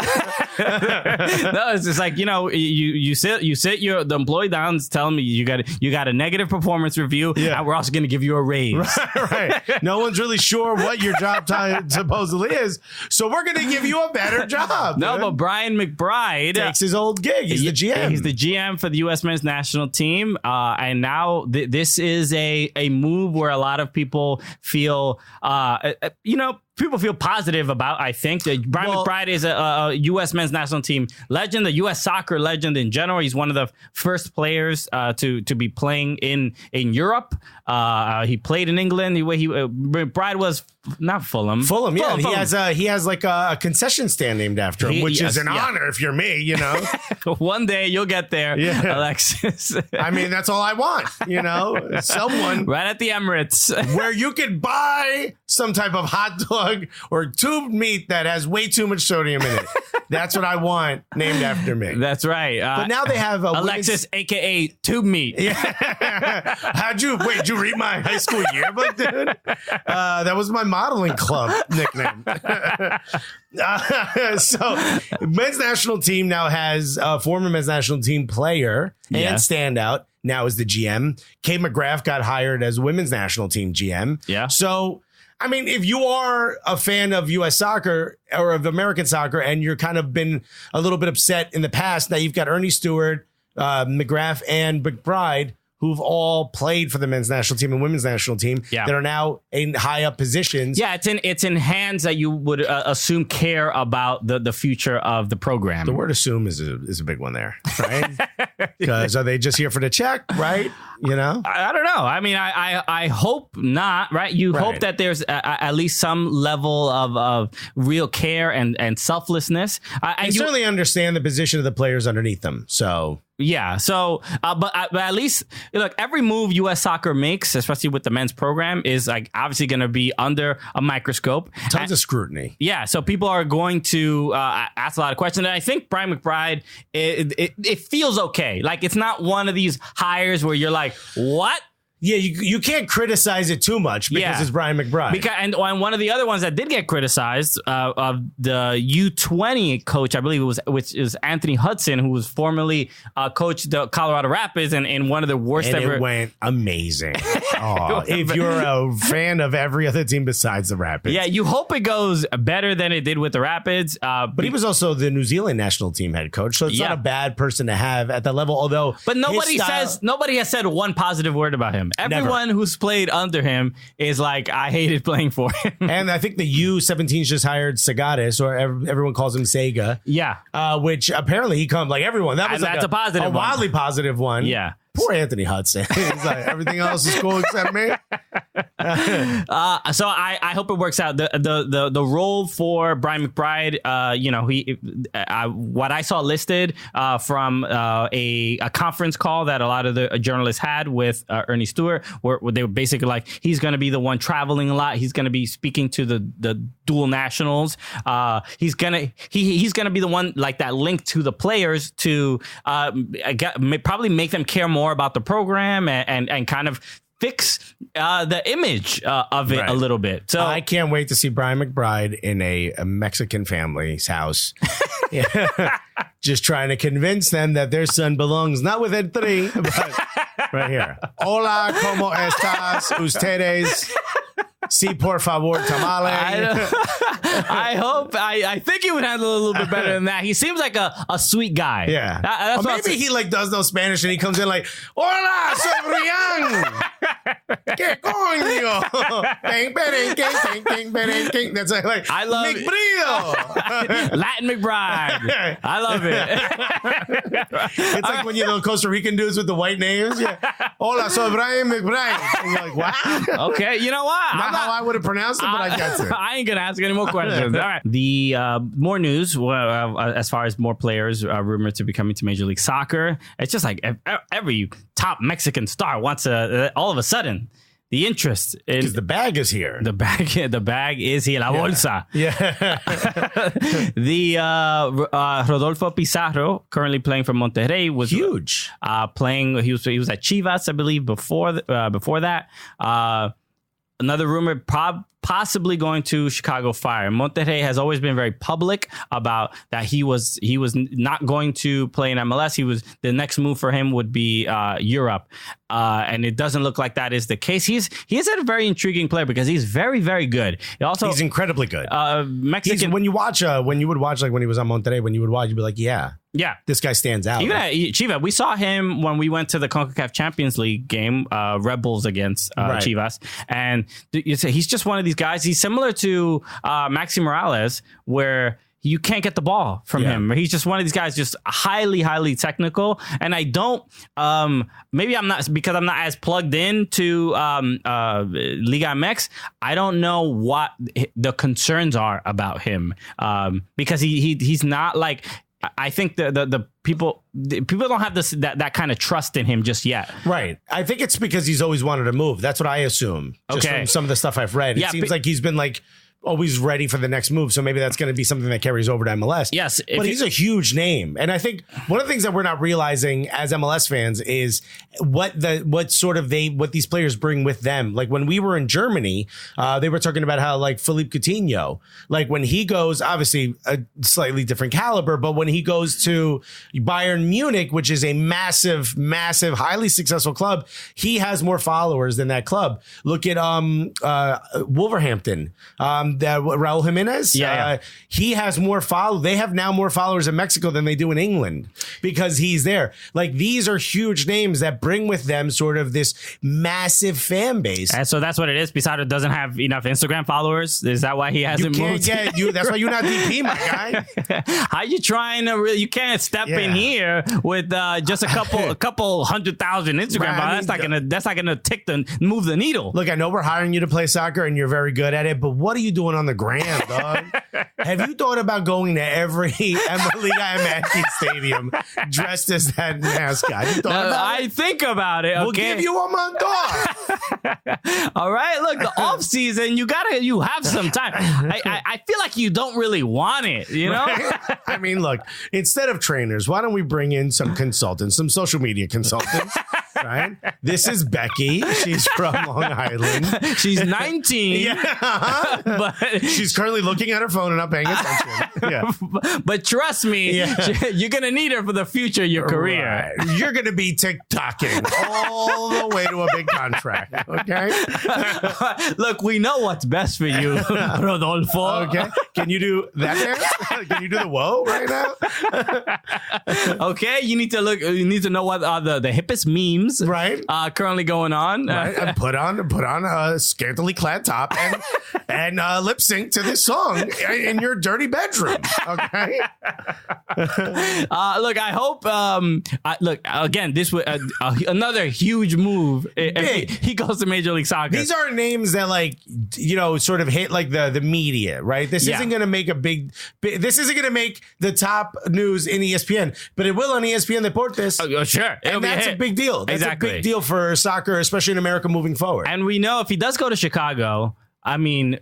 No, it's just like, you sit the employee down, tell him you got a negative performance review, and we're also going to give you a raise. Right. No one's really sure what your job time supposedly is, so we're going to give you a better job. No, but Brian McBride takes his old gig. He's the GM. He's the GM for the U.S. men's national team. And now this is a move where a lot of people feel, people feel positive about. I think that Brian McBride is a U.S. men's national team legend, a U.S. soccer legend in general. He's one of the first players to be playing in Europe. He played in England. McBride was not Fulham. Fulham. He has like a concession stand named after him, which is an honor if you're me. One day you'll get there, Alexis. I mean, that's all I want. Someone right at the Emirates where you could buy some type of hot dog or tube meat that has way too much sodium in it. That's what I want named after me. That's right. But now they have Alexis, aka Tube Meat. Yeah. Did you read my high school yearbook, dude? That was my modeling club nickname. So men's national team now has a former men's national team player and standout now is the GM. Kate McGrath got hired as women's national team GM. Yeah. So I mean, if you are a fan of U.S. soccer or of American soccer and you're kind of been a little bit upset in the past, now you've got Ernie Stewart, McGrath, and McBride, who've all played for the men's national team and women's national team that are now in high up positions. Yeah, it's in hands that you would assume care about the future of the program. The word assume is a big one there, right? Because are they just here for the check, right? You know? I don't know. I mean, I hope not, right? You hope that there's at least some level of real care and selflessness. I certainly understand the position of the players underneath them, so... Yeah. So, but at least look, every move U.S. soccer makes, especially with the men's program, is like obviously going to be under a microscope. Tons of scrutiny. Yeah. So people are going to ask a lot of questions. And I think Brian McBride, it feels okay. Like it's not one of these hires where you're like, what? Yeah, you can't criticize it too much because it's Brian McBride. And one of the other ones that did get criticized of the U20 coach, I believe it was, which is Anthony Hudson, who was formerly coached the Colorado Rapids and in one of the worst ever. It went amazing. If you're a fan of every other team besides the Rapids. Yeah, you hope it goes better than it did with the Rapids. But he was also the New Zealand national team head coach, so it's not a bad person to have at that level. Although, but nobody has said one positive word about him. Everyone who's played under him is like, I hated playing for him. And I think the U17s just hired Sagaris, or everyone calls him Sega. Yeah. Which apparently he comes like everyone. That's a positive one. A wildly positive one. Yeah. Poor Anthony Hudson. He's like, everything else is cool except me. So I hope it works out. The role for Brian McBride, what I saw listed from a conference call that a lot of the journalists had with Ernie Stewart, where they were basically like, he's going to be the one traveling a lot. He's going to be speaking to the dual nationals. He's gonna be the one like that link to the players to probably make them care more about the program and kind of fix the image of it a little bit. So I can't wait to see Brian McBride in a Mexican family's house. Just trying to convince them that their son belongs not with Ed 3, but right here. Hola, ¿cómo estás ustedes? Sí, por favor, tamale. I think he would handle it a little bit better than that. He seems like a sweet guy. Yeah. Or maybe he like does no Spanish and he comes in like, hola, soy Brian. ¿Qué coño? That's like I love McBrido. Latin McBride. I love it. It's like when Costa Rican dudes with the white names. Yeah. Hola, soy Brian McBride. I'm like, wow. Okay, you know what? Not how I would have pronounced it, but I got to. I ain't gonna ask any more questions. All right. The more news as far as more players rumored to be coming to Major League Soccer. It's just like every top Mexican star wants all of a sudden the interest in because the bag is here. The bag is here. La bolsa. Yeah. The Rodolfo Pizarro, currently playing for Monterrey, was huge. Playing. He was at Chivas, I believe, before that. Another rumor, possibly going to Chicago Fire. Monterrey has always been very public about that he was not going to play in MLS. The next move for him would be Europe, and it doesn't look like that is the case. He is a very intriguing player because he's very, very good. He's incredibly good. Mexican. When you would watch like when he was on Monterrey, you'd be like, yeah, this guy stands out. Even at Chivas, we saw him when we went to the CONCACAF Champions League game, Red Bulls against Chivas, and he's just one of these guys. He's similar to Maxi Morales, where you can't get the ball from him. He's just one of these guys, just highly, highly technical. And I don't, maybe I'm not, because I'm not as plugged in to Liga MX. I don't know what the concerns are about him, because he's not like, I think the people don't have that kind of trust in him just yet. Right. I think it's because he's always wanted to move. That's what I assume. Just from some of the stuff I've read. It seems like he's been like always ready for the next move. So maybe that's going to be something that carries over to MLS. Yes. But he's a huge name. And I think one of the things that we're not realizing as MLS fans is what these players bring with them. Like when we were in Germany, they were talking about how like Philippe Coutinho, like when he goes, obviously a slightly different caliber, but when he goes to Bayern Munich, which is a massive, highly successful club, he has more followers than that club. Look at Wolverhampton, Raul Jimenez. He has more followers. They have now more followers in Mexico than they do in England because he's there. Like these are huge names that bring with them sort of this massive fan base. And so that's what it is. Pizarro doesn't have enough Instagram followers. Is that why he hasn't moved? That's why you're not DP, my guy. How you trying to? You can't step in here with just a couple 100,000 Instagram followers. That's not gonna move the needle. Look, I know we're hiring you to play soccer and you're very good at it, but what are you doing on the gram, dog? Have you thought about going to every Liga MX stadium dressed as that mascot? I think about it. Okay? We'll give you a month off. All right. Look, the off season, you have some time. I feel like you don't really want it, you know? Right? I mean, look, instead of trainers, why don't we bring in some consultants, some social media consultants? Right? This is Becky. She's from Long Island. She's 19. But she's currently looking at her phone and not paying attention. But trust me, you're going to need her for the future of your career. Right. You're going to be TikToking all the way to a big contract. Okay? Look, we know what's best for you, Rodolfo. Okay. Can you do that dance? Can you do the whoa right now? Okay. You need to know what are the hippest memes currently going on. Right. And put on a scantily clad top and lip sync to this song in your dirty bedroom. Okay. Look, I hope. Look, again, this was another huge move. If he goes to Major League Soccer. These are names that, like, sort of hit like the media, right? This isn't going to make this isn't going to make the top news in ESPN, but it will on ESPN Deportes. Sure, and that's a big deal. That's a big deal for soccer, especially in America moving forward. And we know if he does go to Chicago, I mean,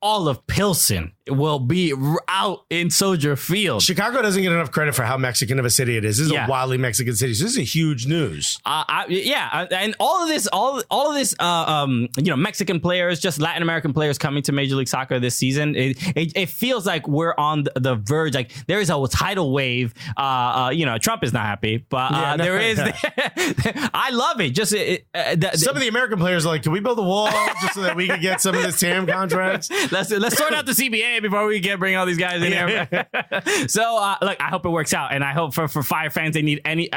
all of Pilsen will be out in Soldier Field. Chicago doesn't get enough credit for how Mexican of a city it is. This is a wildly Mexican city. So this is huge news. And all of this, Mexican players, just Latin American players coming to Major League Soccer this season. It feels like we're on the verge. Like there is a tidal wave. Trump is not happy, but there is. I love it. Just some of the American players are like, can we build a wall just so that we can get some of this TAM contracts? Let's sort out the CBA before we bring all these guys in here. So, look, I hope it works out, and I hope for Fire fans, they need any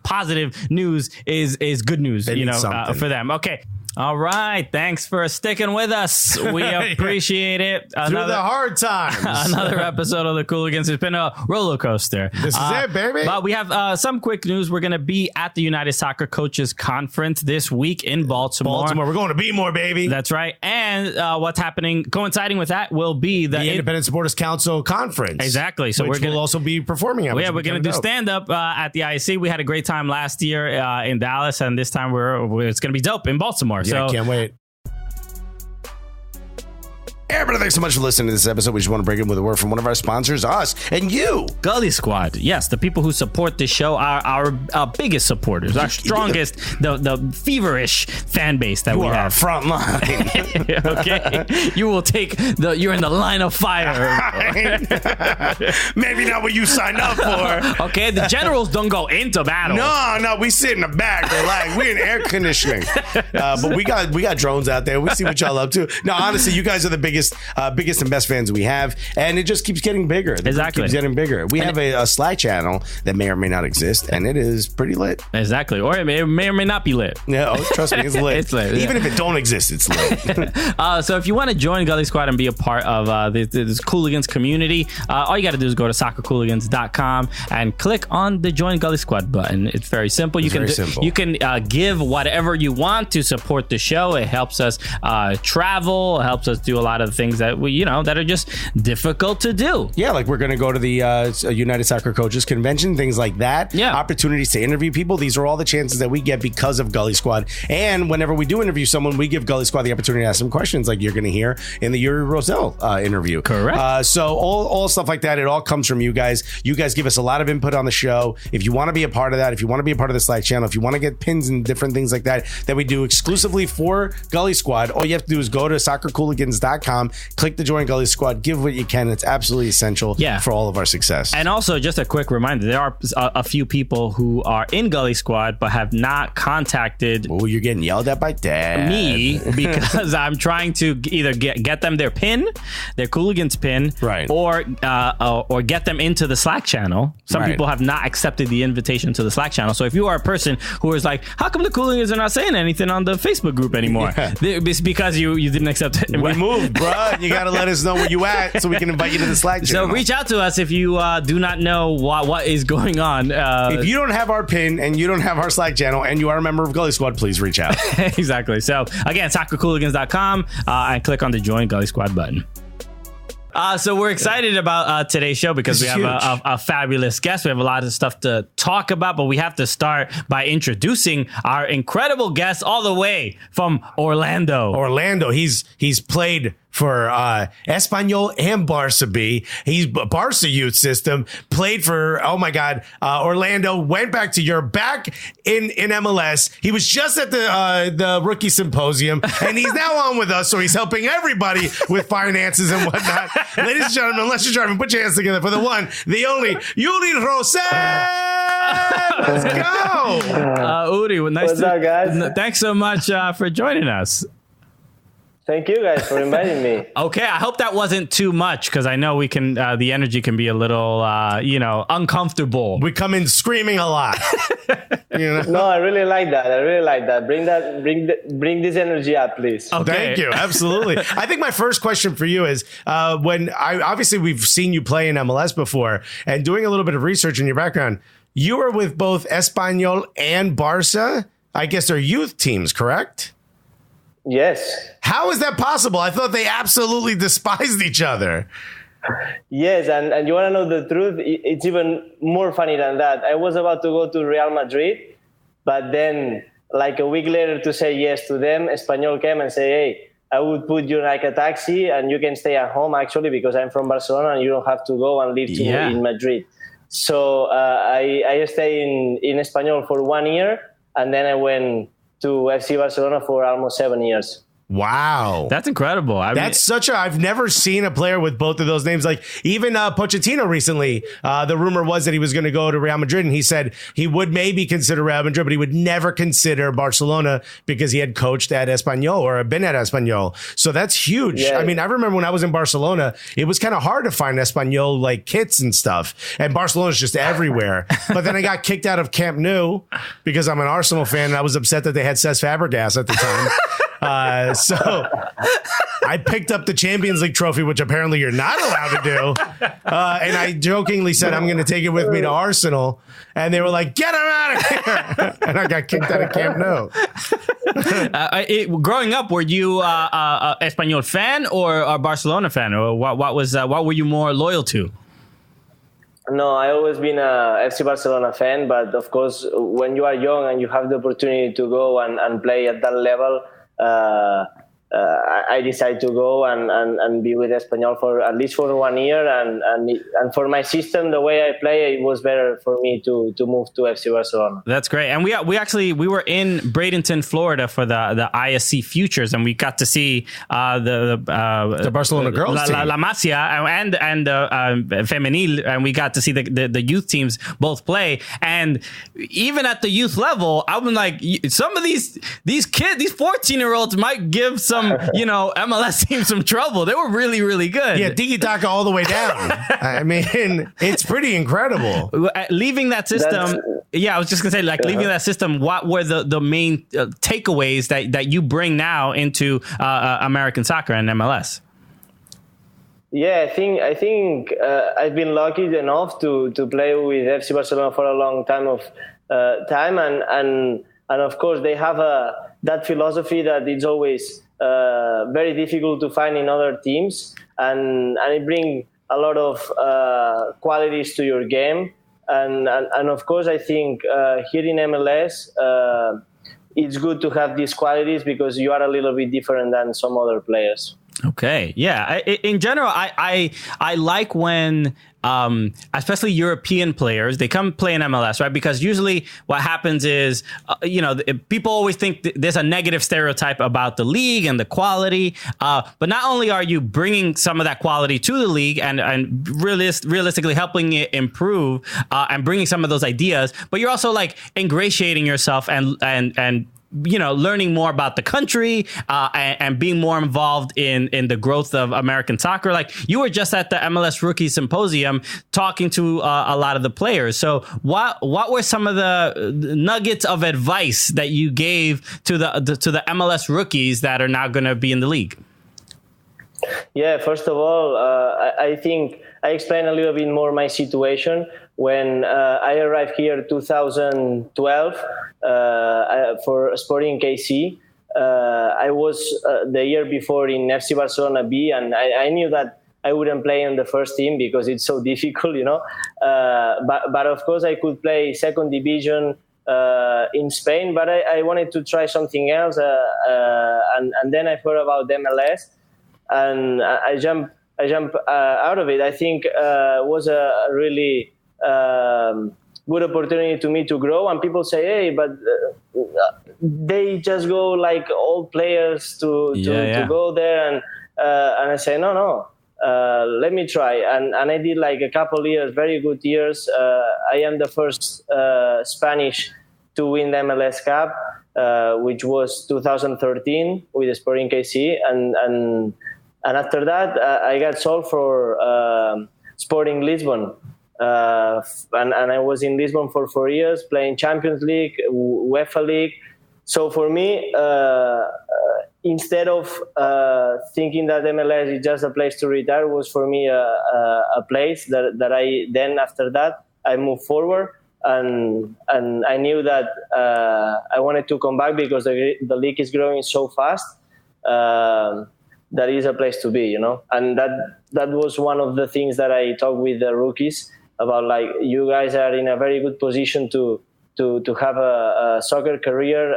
positive news is good news, for them. Okay. All right. Thanks for sticking with us. We appreciate it. Through the hard times. Another episode of the Cooligans. It's been a roller coaster. This is it, baby. But we have some quick news. We're going to be at the United Soccer Coaches Conference this week in Baltimore. We're going to be more, baby. That's right. And what's happening, coinciding with that, will be the Independent Supporters Council Conference. Exactly. So we'll also be performing. We're going to do stand-up at the IC. We had a great time last year in Dallas, and this time it's going to be dope in Baltimore. Yeah, can't wait. Everybody, thanks so much for listening to this episode. We just want to break in with a word from one of our sponsors, us and you. Gully Squad. Yes, the people who support this show are our biggest supporters, our strongest, the feverish fan base that we have. Our front line. Okay. You will you're in the line of fire. Maybe not what you signed up for. Okay, the generals don't go into battle. No, we sit in the back. We're in air conditioning. But we got drones out there. We see what y'all up to. No, honestly, you guys are the biggest and best fans we have, and it just keeps getting bigger. Exactly. It keeps getting bigger. We have a Slack channel that may or may not exist, and it is pretty lit. Exactly. Or it may or may not be lit. Yeah, trust me, it's lit. It's lit. Even if it don't exist, it's lit. So if you want to join Gully Squad and be a part of this Cooligans community, all you got to do is go to soccercooligans.com and click on the Join Gully Squad button. It's very simple. You can give whatever you want to support the show. It helps us travel. It helps us do a lot of of things that that are just difficult to do. Yeah, like we're going to go to the United Soccer Coaches Convention, things like that. Yeah. Opportunities to interview people. These are all the chances that we get because of Gully Squad. And whenever we do interview someone, we give Gully Squad the opportunity to ask some questions like you're going to hear in the Uri Rosell interview. Correct. So all stuff like that, it all comes from you guys. You guys give us a lot of input on the show. If you want to be a part of that, if you want to be a part of the Slack channel, if you want to get pins and different things like that we do exclusively for Gully Squad, all you have to do is go to soccercooligans.com, click the join Gully Squad, give what you can. It's absolutely essential for all of our success. And also, just a quick reminder, there are a few people who are in Gully Squad but have not contacted you're getting yelled at by Dad. Me, because I'm trying to either get them their pin, their Cooligans pin, right, or get them into the Slack channel. Some people have not accepted the invitation to the Slack channel. So if you are a person who is like, how come the Cooligans are not saying anything on the Facebook group anymore? It's because you didn't accept it. We moved, bro. You got to let us know where you at so we can invite you to the Slack channel. So reach out to us if you do not know what is going on. If you don't have our pin and you don't have our Slack channel and you are a member of Gully Squad, please reach out. Exactly. So again, soccercooligans.com and click on the Join Gully Squad button. So we're excited about today's show because we have a fabulous guest. We have a lot of stuff to talk about, but we have to start by introducing our incredible guest all the way from Orlando. He's played for Espanyol and Barca B. He's Barca youth system, played for, Orlando, went back to Europe, back in MLS. He was just at the rookie symposium, and he's now on with us, so he's helping everybody with finances and whatnot. Ladies and gentlemen, unless you're driving, put your hands together for the one, the only, Uri Rosell! Let's go! Uri, what's up, guys? Thanks so much for joining us. Thank you guys for inviting me. Okay, I hope that wasn't too much because I know we can. The energy can be a little, uncomfortable. We come in screaming a lot. No, I really like that. Bring this energy up, please. Okay. Thank you. Absolutely. I think my first question for you is obviously we've seen you play in MLS before, and doing a little bit of research in your background, you were with both Espanyol and Barca. I guess they're youth teams, correct? Yes. How is that possible? I thought they absolutely despised each other. Yes, and you want to know the truth? It's even more funny than that. I was about to go to Real Madrid, but then like a week later to say yes to them, Espanyol came and say, hey, I would put you like a taxi and you can stay at home actually because I'm from Barcelona and you don't have to go and live in Madrid. So I stayed in Espanyol for 1 year and then I went to FC Barcelona for almost 7 years. Wow. That's incredible. I've never seen a player with both of those names. Like even Pochettino recently, the rumor was that he was going to go to Real Madrid and he said he would maybe consider Real Madrid, but he would never consider Barcelona because he had coached at Espanyol or been at Espanyol. So that's huge. Yeah. I mean, I remember when I was in Barcelona, it was kind of hard to find Espanyol like kits and stuff. And Barcelona's just everywhere. But then I got kicked out of Camp Nou because I'm an Arsenal fan and I was upset that they had Cesc Fabregas at the time. So I picked up the Champions League trophy, which apparently you're not allowed to do. And I jokingly said, I'm going to take it with me to Arsenal. And they were like, get him out of here. And I got kicked out of Camp Nou. Growing up, were you a Espanyol fan or a Barcelona fan? Or what were you more loyal to? No, I always been a FC Barcelona fan. But of course, when you are young and you have the opportunity to go and play at that level, I decided to go and be with Espanyol for at least for 1 year, and for my system, the way I play, it was better for me to move to FC Barcelona. That's great. And we were in Bradenton, Florida for the ISC Futures, and we got to see the Barcelona girls team, La Masia and Femenil, and we got to see the youth teams both play. And even at the youth level, I'm like, some of these kids, these 14-year-olds might give some MLS team some trouble. They were really, really good. Yeah, Tiki Taka all the way down. I mean, it's pretty incredible. Leaving that system, I was just gonna say, leaving that system, what were the main takeaways that you bring now into American soccer and MLS? Yeah, I think I've been lucky enough to play with FC Barcelona for a long time and And of course, they have that philosophy that it's always very difficult to find in other teams, and it brings a lot of qualities to your game. And of course, I think here in MLS, it's good to have these qualities because you are a little bit different than some other players. Okay. Yeah. In general, I like when, especially European players, they come play in MLS, right? Because usually what happens is, people always think there's a negative stereotype about the league and the quality. But not only are you bringing some of that quality to the league and realistically helping it improve and bringing some of those ideas, but you're also like ingratiating yourself and learning more about the country and being more involved in the growth of American soccer. Like you were just at the MLS Rookie Symposium talking to a lot of the players. So what were some of the nuggets of advice that you gave to the MLS rookies that are now going to be in the league? Yeah, first of all, I think I explained a little bit more my situation. When I arrived here in 2012 for Sporting KC, I was the year before in FC Barcelona B, and I knew that I wouldn't play in the first team because it's so difficult, But of course, I could play second division in Spain, but I wanted to try something else, and then I heard about MLS, and I jumped out of it. I think it was a really good opportunity to me to grow, and people say, hey, but they just go like old players to go there, and I say no, let me try, and I did like a couple years, very good years. I am the first Spanish to win the MLS Cup, which was 2013 with the Sporting KC, and after that I got sold for Sporting Lisbon. And I was in Lisbon for 4 years, playing Champions League, UEFA League. So for me, instead of thinking that MLS is just a place to retire, was for me a place that I then after that I moved forward, and I knew that I wanted to come back because the league is growing so fast. That is a place to be, and that was one of the things that I talked with the rookies about, like, you guys are in a very good position to have a soccer career,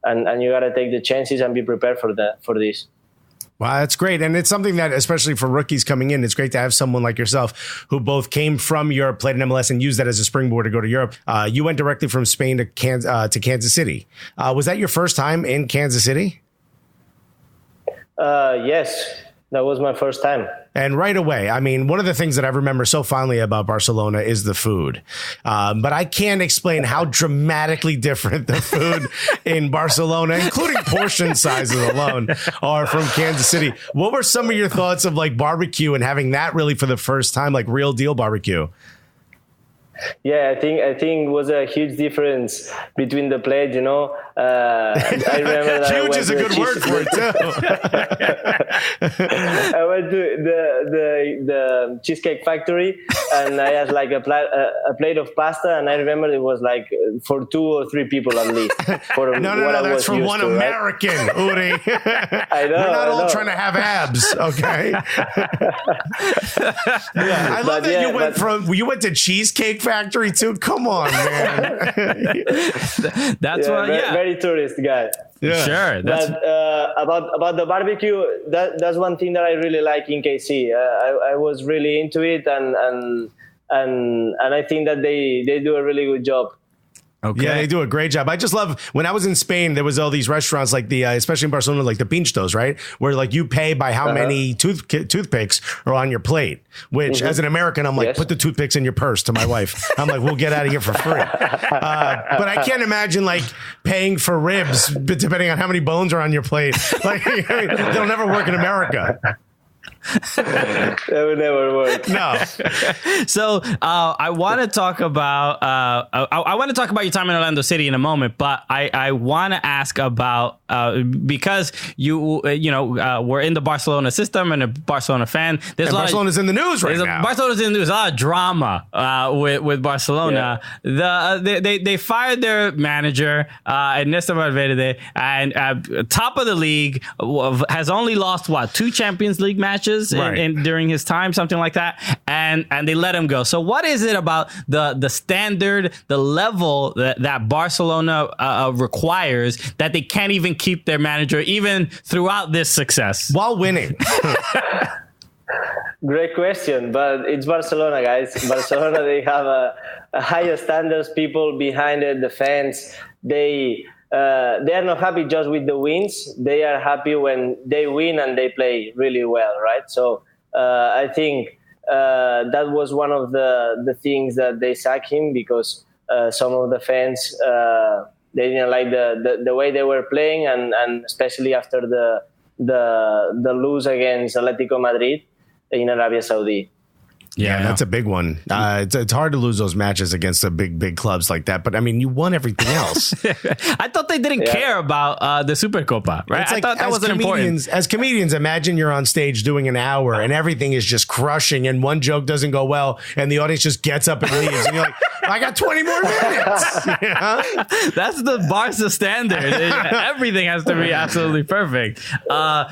and you got to take the chances and be prepared for this. Wow, that's great. And it's something that, especially for rookies coming in, it's great to have someone like yourself who both came from Europe, played in MLS, and used that as a springboard to go to Europe. You went directly from Spain to Kansas City. Was that your first time in Kansas City? Yes, that was my first time. And right away, I mean, one of the things that I remember so fondly about Barcelona is the food. But I can't explain how dramatically different the food in Barcelona, including portion sizes alone, are from Kansas City. What were some of your thoughts of like barbecue and having that really for the first time, like real deal barbecue? Yeah, I think it was a huge difference between the plates, I remember that huge is a good word for it too. I went to the Cheesecake Factory, and I had like a plate of pasta, and I remember it was like for 2 or 3 people at least. No, that's for one American, right? Uri. I know. We're not all trying to have abs, okay? I love that you went to Cheesecake Factory too. Come on, man. That's very tourist guy. Yeah, sure. But about the barbecue, that's one thing that I really like in KC. I was really into it, and I think that they do a really good job. Okay. Yeah, they do a great job. I just love when I was in Spain, there was all these restaurants like especially in Barcelona, like the Pinchos, right? Where like you pay by how many toothpicks are on your plate, which as an American, I'm like, put the toothpicks in your purse to my wife. I'm like, we'll get out of here for free. But I can't imagine like paying for ribs, depending on how many bones are on your plate. Like, they'll never work in America. That would never work. No. So I want to talk about your time in Orlando City in a moment, but I want to ask about because we're in the Barcelona system and a Barcelona fan. There's Barcelona's in the news right now. Barcelona's in the news. A lot of drama with Barcelona. Yeah. They fired their manager, Ernesto Valverde, and top of the league, has only lost 2 Champions League matches during his time, something like that, and they let him go. So what is it about the standard, the level that Barcelona requires that they can't even keep their manager even throughout this success while winning? Great question, but it's Barcelona, guys. Barcelona, they have a higher standards, people behind it, the fans. They are not happy just with the wins. They are happy when they win and they play really well, right? So I think that was one of the things that they sacked him, because some of the fans they didn't like the way they were playing, and especially after the lose against Atletico Madrid in Arabia Saudi. Yeah, that's a big one. It's hard to lose those matches against the big clubs like that. But I mean, you won everything else. I thought they didn't care about the Supercopa, right? It's like, I thought that wasn't important. As comedians, imagine you're on stage doing an hour and everything is just crushing, and one joke doesn't go well, and the audience just gets up and leaves, and you're like, I got 20 more minutes. That's the Barca standard. Everything has to be absolutely perfect. That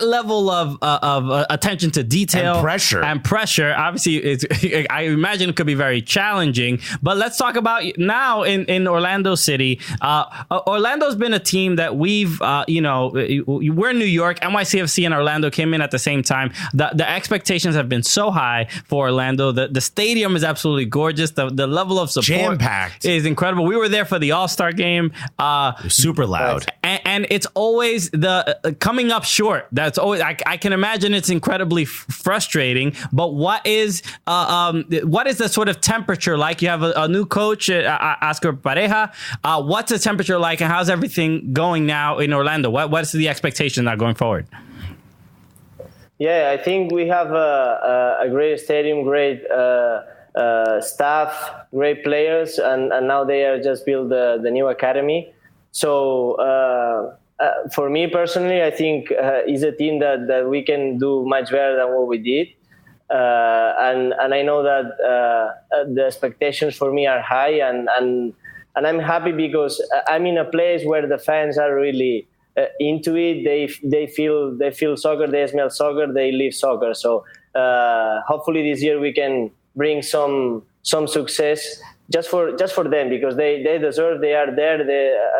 level of attention to detail and pressure, obviously, I imagine it could be very challenging. But let's talk about now in Orlando City. Orlando's been a team that we've, we're in New York. NYCFC and Orlando came in at the same time. The expectations have been so high for Orlando. The stadium is absolutely gorgeous. The level of support jam-packed is incredible. We were there for the All-Star game. Super loud. And it's always the coming up short. That's always, I can imagine it's incredibly frustrating. But what is the sort of temperature like? You have a new coach, Oscar Pareja. What's the temperature like, and how's everything going now in Orlando? What's the expectation now going forward? Yeah, I think we have a great stadium, great staff, great players, and now they are just built the new academy. So for me personally, I think it's a team that we can do much better than what we did. And I know that the expectations for me are high, and I'm happy because I'm in a place where the fans are really into it. They feel soccer, they smell soccer, they live soccer. So hopefully this year we can bring some success just for them, because they deserve. They are there.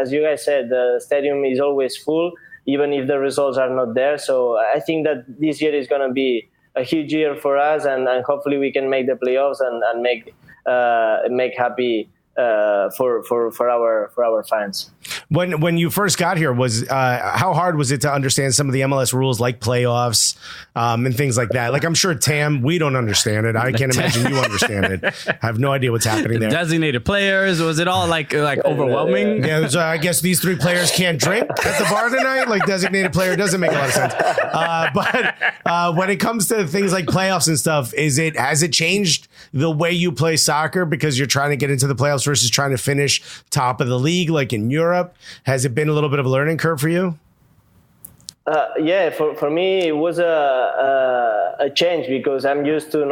As you guys said, the stadium is always full, even if the results are not there. So I think that this year is going to be a huge year for us, and hopefully we can make the playoffs and make happy for our fans. When you first got here, was how hard was it to understand some of the MLS rules, like playoffs and things like that? Like, I'm sure, Tam, we don't understand it. I can't imagine you understand it. I have no idea what's happening there. Designated players, was it all like overwhelming? Yeah, I guess these 3 players can't drink at the bar tonight. Like, designated player doesn't make a lot of sense. But when it comes to things like playoffs and stuff, has it changed the way you play soccer because you're trying to get into the playoffs versus trying to finish top of the league, like in Europe? Has it been a little bit of a learning curve for you? Yeah, for me it was a change, because I'm used to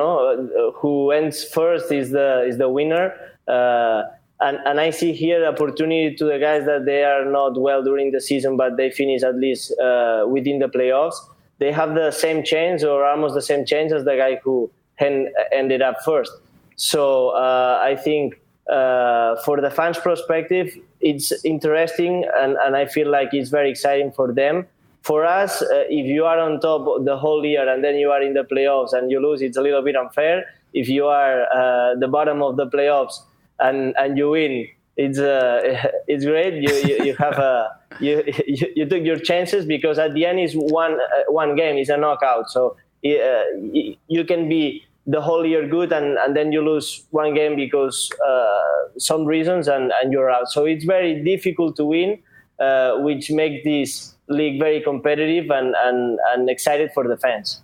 who ends first is the winner, and I see here opportunity to the guys that they are not well during the season, but they finish at least within the playoffs. They have the same chance, or almost the same chance, as the guy who ended up first. So I think for the fans' perspective, it's interesting, and I feel like it's very exciting for them. For us, if you are on top the whole year and then you are in the playoffs and you lose, it's a little bit unfair. If you are the bottom of the playoffs and you win, it's great. You have you took your chances, because at the end is one game, is a knockout. So you can be the whole year good, and then you lose one game because some reasons, and you're out. So it's very difficult to win, which makes this league very competitive and excited for the fans.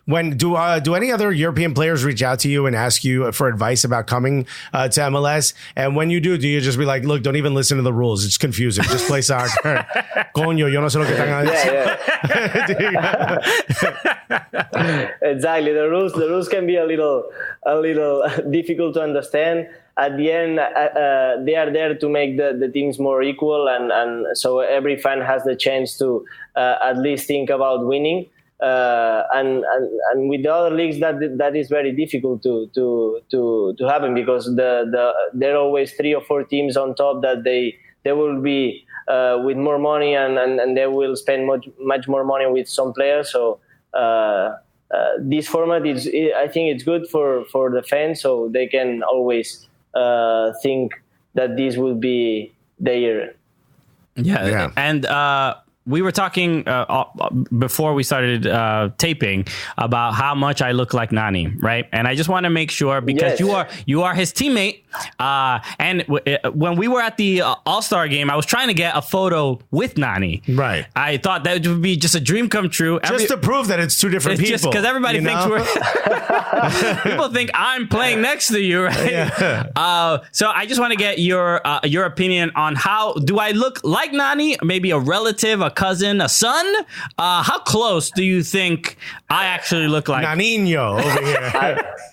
do any other European players reach out to you and ask you for advice about coming to MLS? And when you do you just be like, look, don't even listen to the rules. It's confusing. Just play soccer. Coño, yo no sé lo que están haciendo. Exactly. The rules can be a little difficult to understand. At the end, they are there to make the teams more equal, and so every fan has the chance to at least think about winning. And with the other leagues, that is very difficult to happen, because there are always 3 or 4 teams on top that they will be with more money, and they will spend much more money with some players. So this format I think it's good for the fans, so they can always think that this will be their year. Yeah. And we were talking before we started taping about how much I look like Nani, right? And I just want to make sure, because you are his teammate. And when we were at the All-Star game, I was trying to get a photo with Nani. Right. I thought that would be just a dream come true. Just to prove that it's 2 different people. Just because everybody thinks we're... People think I'm playing next to you, right? Yeah. So I just want to get your opinion on how... Do I look like Nani? Maybe a relative, a cousin, a son? How close do you think I actually look like? Nanino over here.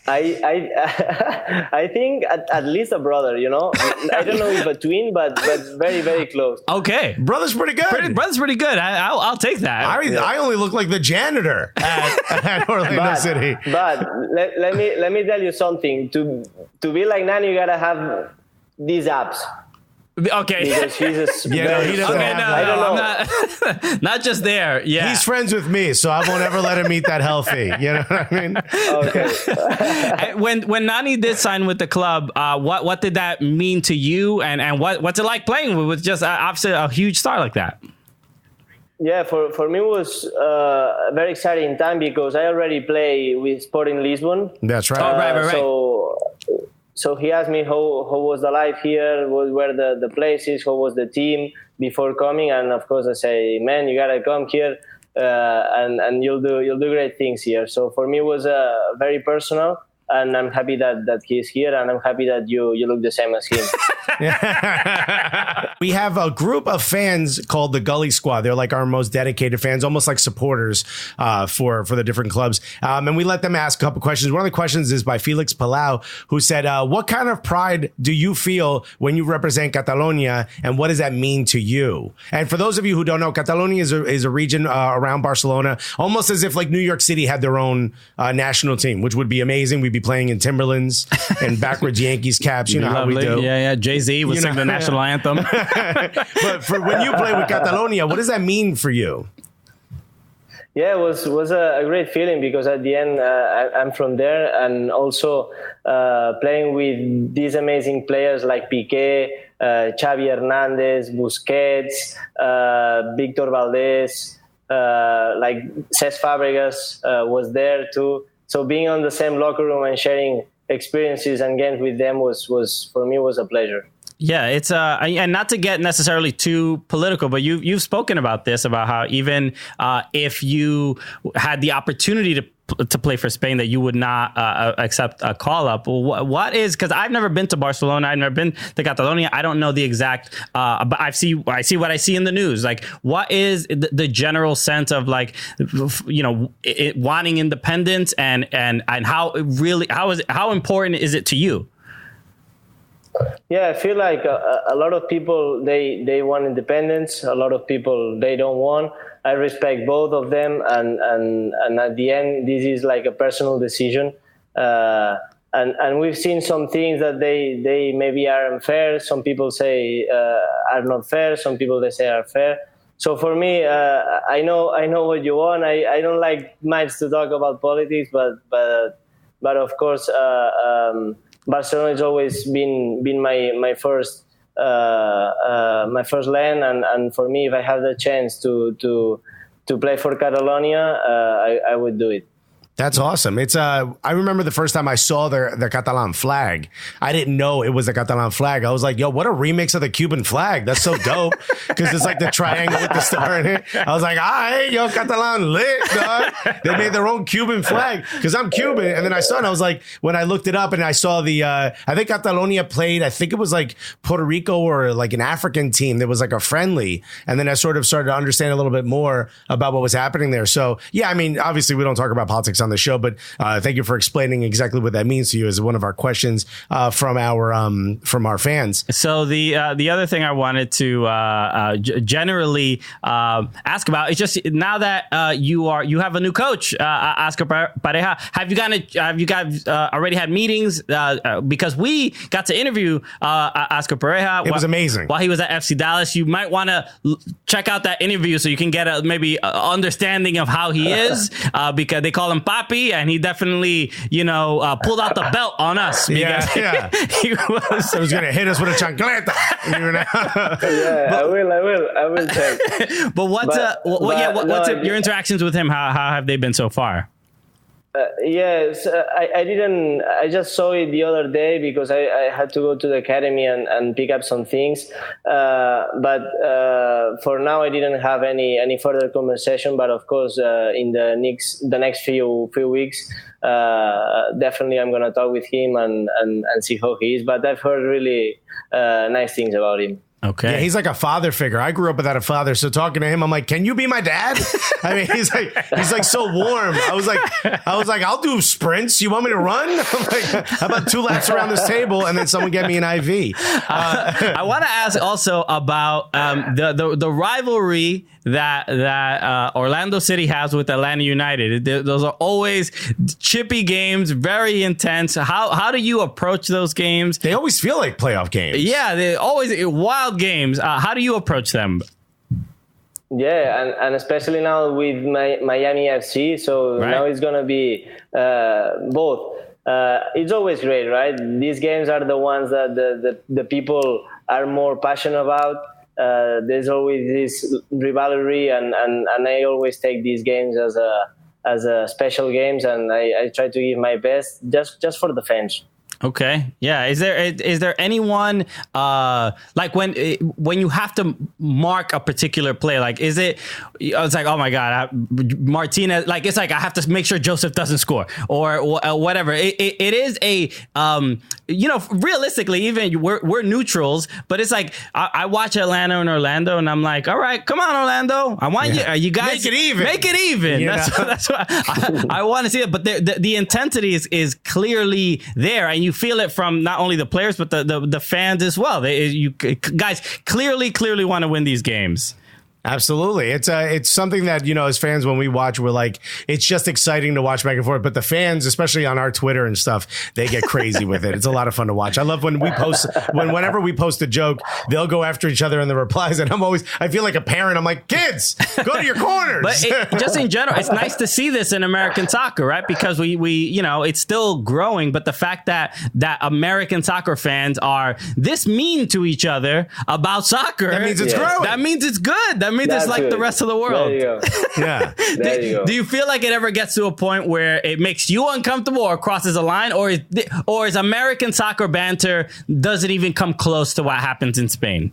I think at least a brother, I don't know if a twin, but very, very close. Okay. Brother's pretty good. Brother's pretty good. I'll take that. I only look like the janitor at Orlando City. But let me tell you something. To be like Nani, you gotta have these apps. Okay. Because he's he doesn't I don't know. Not just there. Yeah. He's friends with me, so I won't ever let him eat that healthy. You know what I mean? Okay. When Nani did sign with the club, what did that mean to you? And what's it like playing with just obviously a huge star like that? Yeah, for me it was a very exciting time, because I already play with Sporting Lisbon. That's right. Right. So he asked me how was the life here, where the place is, how was the team before coming, and of course I say, man, you gotta come here, and you'll do great things here. So for me it was very personal, and I'm happy that he's here, and I'm happy that you look the same as him. We have a group of fans called the Gully Squad. They're like our most dedicated fans, almost like supporters for the different clubs. And we let them ask a couple questions. One of the questions is by Felix Palau, who said, what kind of pride do you feel when you represent Catalonia, and what does that mean to you? And for those of you who don't know, Catalonia is a region around Barcelona, almost as if like New York City had their own national team, which would be amazing. We'd be playing in Timberlands and backwards Yankees caps. You know how we do. Yeah. Jay-Z was singing the national anthem. But for when you play with Catalonia, what does that mean for you? Yeah, it was a great feeling, because at the end I'm from there, and also playing with these amazing players like Piqué, Xavi Hernandez, Busquets, Victor Valdez, like Cesc Fabregas was there too. So being on the same locker room and sharing experiences and games with them was for me was a pleasure. Yeah, it's and not to get necessarily too political, but you've spoken about this, about how even if you had the opportunity to play for Spain, that you would not accept a call up. What is, because I've never been to Barcelona, I've never been to Catalonia, I don't know the exact, but I see what I see in the news. Like, what is the general sense of, like, wanting independence, and how important is it to you? Yeah, I feel like a lot of people, they want independence. A lot of people, they don't want. I respect both of them, and at the end, this is like a personal decision. And we've seen some things that they maybe are unfair. Some people say are not fair. Some people they say are fair. So for me, I know what you want. I don't like much to talk about politics, but of course. Barcelona has always been my first land, and for me, if I have the chance to play for Catalonia, I would do it. That's awesome. It's I remember the first time I saw the Catalan flag. I didn't know it was the Catalan flag. I was like, yo, what a remix of the Cuban flag. That's so dope. Because it's like the triangle with the star in it. I was like, hey, yo, Catalan lit, dog. They made their own Cuban flag. Because I'm Cuban. And then I saw it and I was like, when I looked it up and I saw the, I think Catalonia played, I think it was like Puerto Rico or like an African team. There was like a friendly. And then I sort of started to understand a little bit more about what was happening there. So, yeah, I mean, obviously we don't talk about politics on the show, but thank you for explaining exactly what that means to you as one of our questions from our fans. So the other thing I wanted to generally ask about is just now that you have a new coach, Oscar Pareja. Have you guys already had meetings? Because we got to interview Oscar Pareja. It was amazing while he was at FC Dallas. You might want to check out that interview so you can get a maybe understanding of how he is, because they call him Papi, and he definitely pulled out the belt on us. Yeah. He was going to hit us with a chancleta. Yeah, I will check. But what's your interactions with him? How have they been so far? Yes, I didn't. I just saw it the other day because I had to go to the academy and pick up some things. But for now, I didn't have any further conversation. But of course, in the next few weeks, definitely I'm gonna talk with him and see how he is. But I've heard really nice things about him. Okay. Yeah, he's like a father figure. I grew up without a father, so talking to him, I'm like, "Can you be my dad?" I mean, he's like so warm. I was like, "I'll do sprints. You want me to run?" I'm like, "How about 2 laps around this table and then someone get me an IV?" I want to ask also about the rivalry that Orlando City has with Atlanta United. Those are always chippy games, very intense. How do you approach those games? They always feel like playoff games. Yeah, they're always wild games. How do you approach them? Yeah, and especially now with Miami FC, so right. Now it's gonna be both. It's always great, right? These games are the ones that the people are more passionate about. There's always this rivalry, and I always take these games as a special games, and I try to give my best just for the fans. Okay. Yeah. Is there anyone like when you have to mark a particular play? Like, is it? It's like, oh my God, Martinez. Like, it's like I have to make sure Joseph doesn't score or whatever. It is a realistically, even we're neutrals, but it's like I watch Atlanta and Orlando, and I'm like, all right, come on, Orlando. I want you guys make it even. Make it even. That's what I want to see it. But the intensity is clearly there, and you feel it from not only the players but the fans as well. You guys clearly want to win these games. Absolutely. It's something that, as fans, when we watch, we're like, it's just exciting to watch back and forth. But the fans, especially on our Twitter and stuff, they get crazy with it. It's a lot of fun to watch. I love when we post, whenever we post a joke, they'll go after each other in the replies. And I feel like a parent. I'm like, kids, go to your corners. But just in general, it's nice to see this in American soccer, right? Because we it's still growing. But the fact that American soccer fans are this mean to each other about soccer, that means it's growing. That means it's good. That means it's like the rest of the world. There you go. Yeah. There you go. Do you feel like it ever gets to a point where it makes you uncomfortable or crosses a line, or is American soccer banter doesn't even come close to what happens in Spain?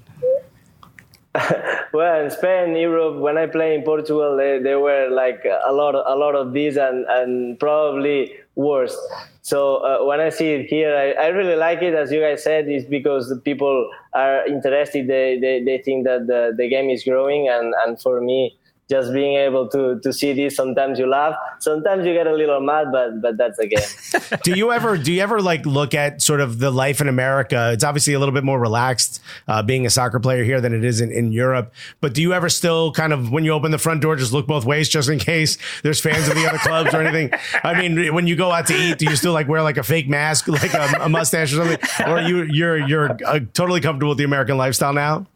Well, in Spain, Europe, when I play in Portugal, there were like a lot of these and probably worse. So when I see it here, I really like it. As you guys said, it's because the people are interested. They think that the game is growing, and for me, just being able to see this, sometimes you laugh, sometimes you get a little mad, but that's the game. Do you ever like look at sort of the life in America? It's obviously a little bit more relaxed being a soccer player here than it is in Europe. But do you ever still kind of, when you open the front door, just look both ways just in case there's fans of the other clubs or anything? I mean, when you go out to eat, do you still like wear like a fake mask, like a mustache or something? Or you're totally comfortable with the American lifestyle now?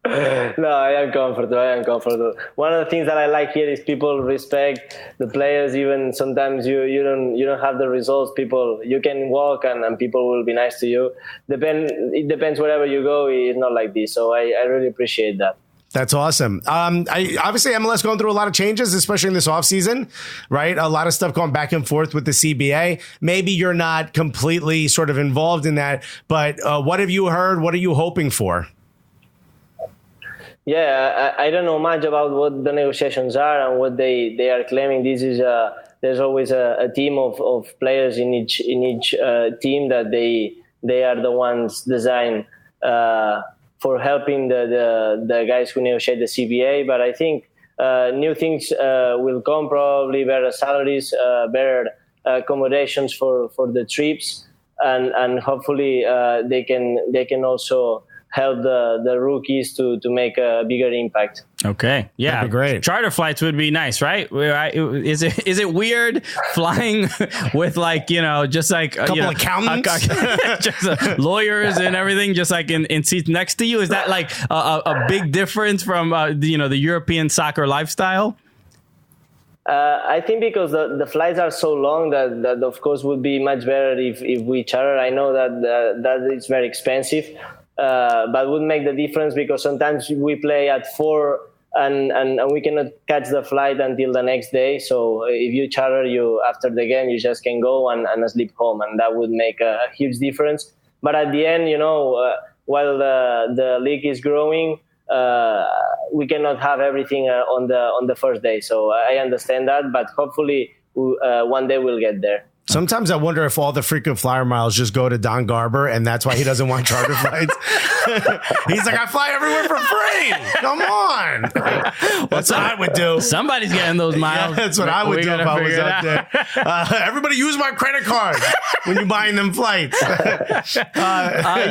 No, I am comfortable. One of the things that I like here is people respect the players. Even sometimes you don't have the results. You can walk and people will be nice to you. It depends wherever you go. It's not like this. So I really appreciate that. That's awesome. Obviously, MLS going through a lot of changes, especially in this offseason, right? A lot of stuff going back and forth with the CBA. Maybe you're not completely sort of involved in that, but what have you heard? What are you hoping for? Yeah, I don't know much about what the negotiations are and what they are claiming. There's always a team of players in each team that they are the ones designed for helping the guys who negotiate the CBA. But I think new things will come, probably better salaries, better accommodations for the trips, and hopefully they can also help the rookies to make a bigger impact. Okay. Yeah. That'd be great. Charter flights would be nice, right? Is it weird flying with just like a couple accountants, just lawyers and everything, just like in seats next to you? Is that like a big difference from the European soccer lifestyle? I think because the flights are so long that of course would be much better if we charter. I know that it's very expensive. But would make the difference because sometimes we play at 4 and we cannot catch the flight until the next day. So if you charter, after the game, you just can go and sleep home, and that would make a huge difference. But at the end, while the league is growing, we cannot have everything on the first day. So I understand that, but hopefully one day we'll get there. Sometimes I wonder if all the frequent flyer miles just go to Don Garber, and that's why he doesn't want charter flights. He's like, I fly everywhere for free. Come on. That's what I would do. Somebody's getting those miles. Yeah, that's what I would do if I was up there. Everybody use my credit card when you're buying them flights.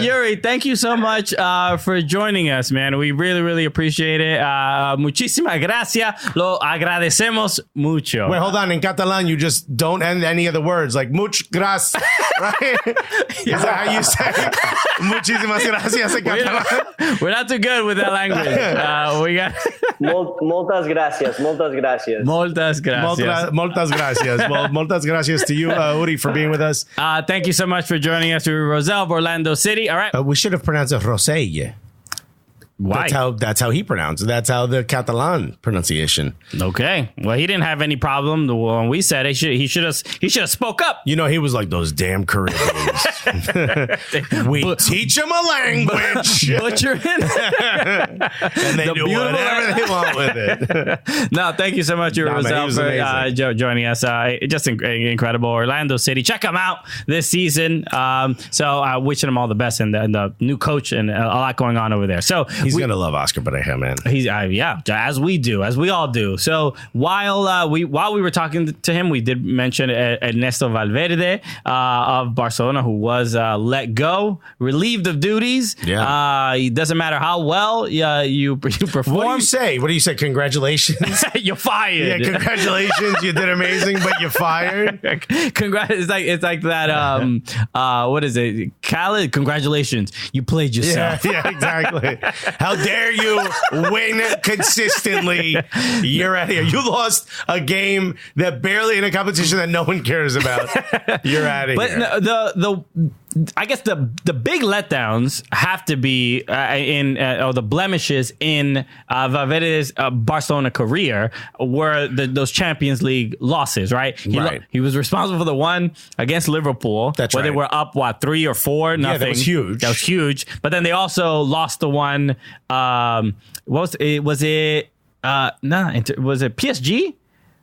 Uri, thank you so much for joining us, man. We really, really appreciate it. Muchísimas gracias. Lo agradecemos mucho. Wait, hold on. In Catalan, you just don't end any of the words. Like much gracias, right? Is that how you say muchísimas gracias in Catalan? We're not too good with that language. We got Moltas gracias. Moltas gracias. Moltas gracias. Well, moltas gracias to you, Uri, for being with us. Thank you so much for joining us, Uri Rosell of Orlando City. All right. We should have pronounced it Rosell. Why? That's how he pronounced it. That's how the Catalan pronunciation. Okay. Well, he didn't have any problem. When we said it, he should have spoke up. He was like those damn Caribbeans. We teach them a language. Butchering. And they do whatever they want with it. No, thank you so much, Uri Rosell, for joining us. Just incredible. Orlando City. Check them out this season. So wishing them all the best and the new coach and a lot going on over there. So he's going to love Oscar Pareja, man. He's as we all do. So while we were talking to him, we did mention Ernesto Valverde of Barcelona, who was let go, relieved of duties. Yeah. It doesn't matter how well you perform. What do you say? Congratulations. You're fired. Yeah, congratulations. You did amazing, but you're fired. Congrats. It's like that. What is it? Khaled, congratulations. You played yourself. Yeah, exactly. How dare you win consistently? You're out of here. You lost a game that barely in a competition that no one cares about. You're out of here. But I guess the big letdowns have to be or the blemishes in Valverde's Barcelona career were those Champions League losses, right? He was responsible for the one against Liverpool. That's where right. they were up 3 or 4, nothing. Yeah, that was huge. But then they also lost the one. Was it PSG?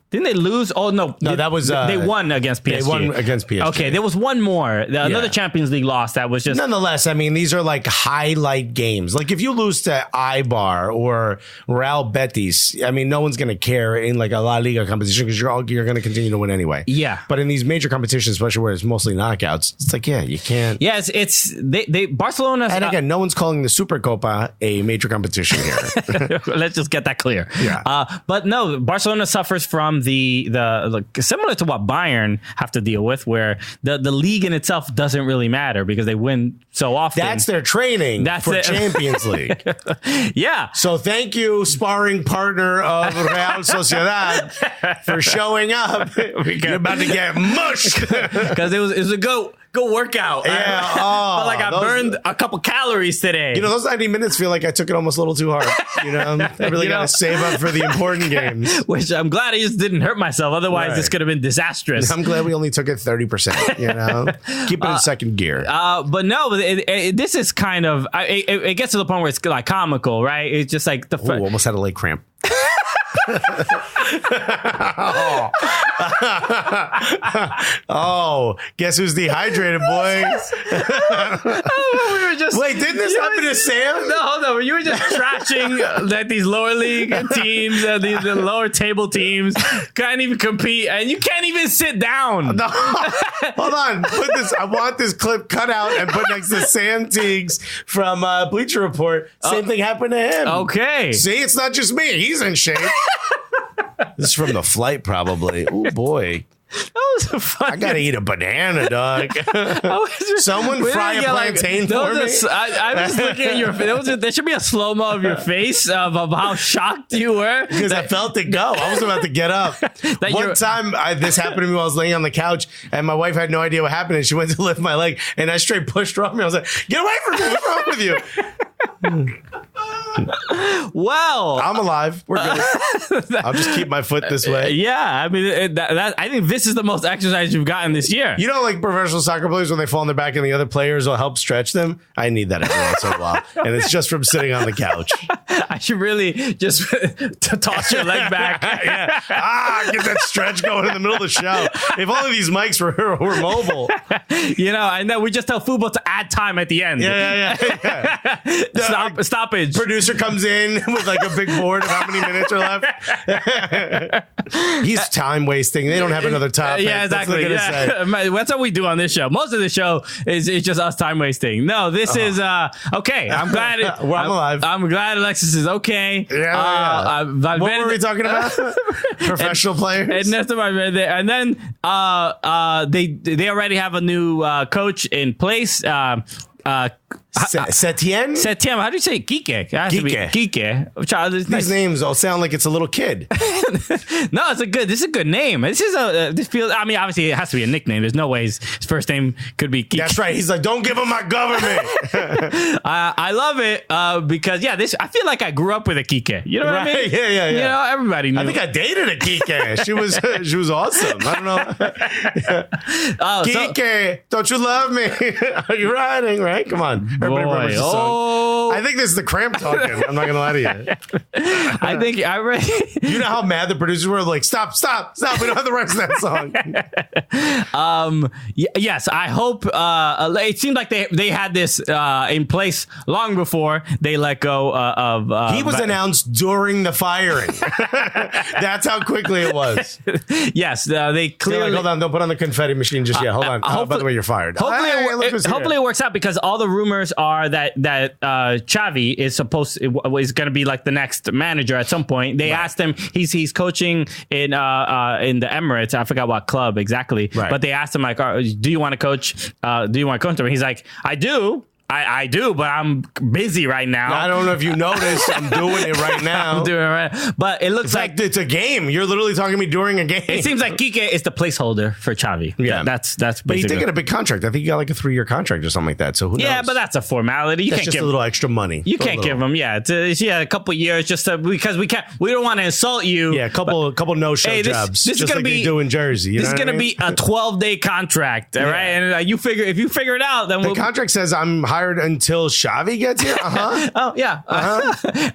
Didn't they lose? Oh, no. That was... they won against PSG. They won against PSG. Okay, there was one more. Another Champions League loss that was just... Nonetheless, I mean, these are like highlight games. Like if you lose to Eibar or Real Betis, I mean, no one's going to care in like a La Liga competition because you're going to continue to win anyway. Yeah. But in these major competitions, especially where it's mostly knockouts, it's like, you can't... Yes, they Barcelona... And again, no one's calling the Supercopa a major competition here. Let's just get that clear. Yeah. But no, Barcelona suffers from the similar to what Bayern have to deal with, where the league in itself doesn't really matter because they win so often. That's their training for Champions League. Yeah. So thank you, sparring partner of Real Sociedad, for showing up. You're about to get mushed. Because it was a go go work out. Yeah. But like I burned a couple calories today. You know, those 90 minutes feel like I took it almost a little too hard. You know, I really got to save up for the important games. Which I'm glad I just didn't hurt myself. Otherwise, this could have been disastrous. I'm glad we only took it 30%. You know, keep it in second gear. But no, this is kind of it gets to the point where it's like comical, right? It's just like the almost had a leg cramp. Oh, guess who's dehydrated, boy? Wait, didn't this happen to Sam? No, hold on. You were just trashing like these lower league teams, these lower table teams can't even compete, and you can't even sit down. No. Hold on. I want this clip cut out and put next to Sam Teagues from Bleacher Report. Same thing happened to him. Okay. See, it's not just me. He's in shape. This is from the flight, probably. Oh boy. That was a funny. I gotta eat a banana, dog. Someone fry a plantain for me. I was looking at your face. There should be a slow-mo of your face of how shocked you were. Because I felt it go. I was about to get up. One time, this happened to me while I was laying on the couch, and my wife had no idea what happened, and she went to lift my leg, and I straight pushed her off me. I was like, get away from me. What's wrong with you? Well, I'm alive. We're good. I'll just keep my foot this way. Yeah, I mean, I think this is the most exercise you've gotten this year. You know, like professional soccer players, when they fall on their back and the other players will help stretch them. I need that every once in a while, and it's just from sitting on the couch. I should really just to toss your leg back. Yeah. Get that stretch going in the middle of the show. If only these mics were mobile. You know, and then we just tell Fubo to add time at the end. Yeah. Stoppage. Producer comes in with like a big board of how many minutes are left. He's time wasting. They don't have another topic. Yeah, exactly. That's what we do on this show. Most of the show is just us time wasting. No, this is okay. I'm glad I'm alive. I'm glad Alexis is okay. Yeah. What were we talking about? Professional players. And then they already have a new coach in place. Setien? How do you say Kike? Kike. These names all sound like it's a little kid. No, this is a good name. This feels, I mean, obviously it has to be a nickname. There's no ways his first name could be Kike. That's right. He's like, don't give him my government. I love it because I feel like I grew up with a Kike. You know what I mean? Yeah. You know, everybody knew. I think I dated a Kike. She was awesome. I don't know. Kike, don't you love me? Are you riding? Right? Come on. Everybody remembers the song. I think this is the Cramp talking. I'm not gonna lie to you. I think I read. You know how mad the producers were? Like, stop! We don't have the rest of that song. Yes, I hope. It seemed like they had this in place long before they let go of. He was announced during the firing. That's how quickly it was. Yes, they clearly. Hold on! Don't put on the confetti machine just yet. Hold on. By the way, you're fired. Hopefully it works out because all the rumors are that Xavi is going to be like the next manager at some point. They asked him. He's coaching in the Emirates. I forgot what club exactly. Right. But they asked him like, "Do you want to coach? Do you want to coach him?" He's like, "I do." I do, but I'm busy right now. I don't know if you noticed. I'm doing it right now. I'm doing it right now. But it looks like it's a game. You're literally talking to me during a game. It seems like Kike is the placeholder for Xavi. Yeah. That's But he's taking a big contract. I think he got like a 3-year contract or something like that. So who knows? Yeah, but that's a formality. That's just a little extra money. You can't give him. Yeah, it's a couple years just because we don't want to insult you. Yeah, a couple no-show jobs. This is going to be do in Jersey. This is going to be a 12-day contract. All right, and if you figure it out, then the contract says I'm hired until Xavi gets here? Oh, yeah.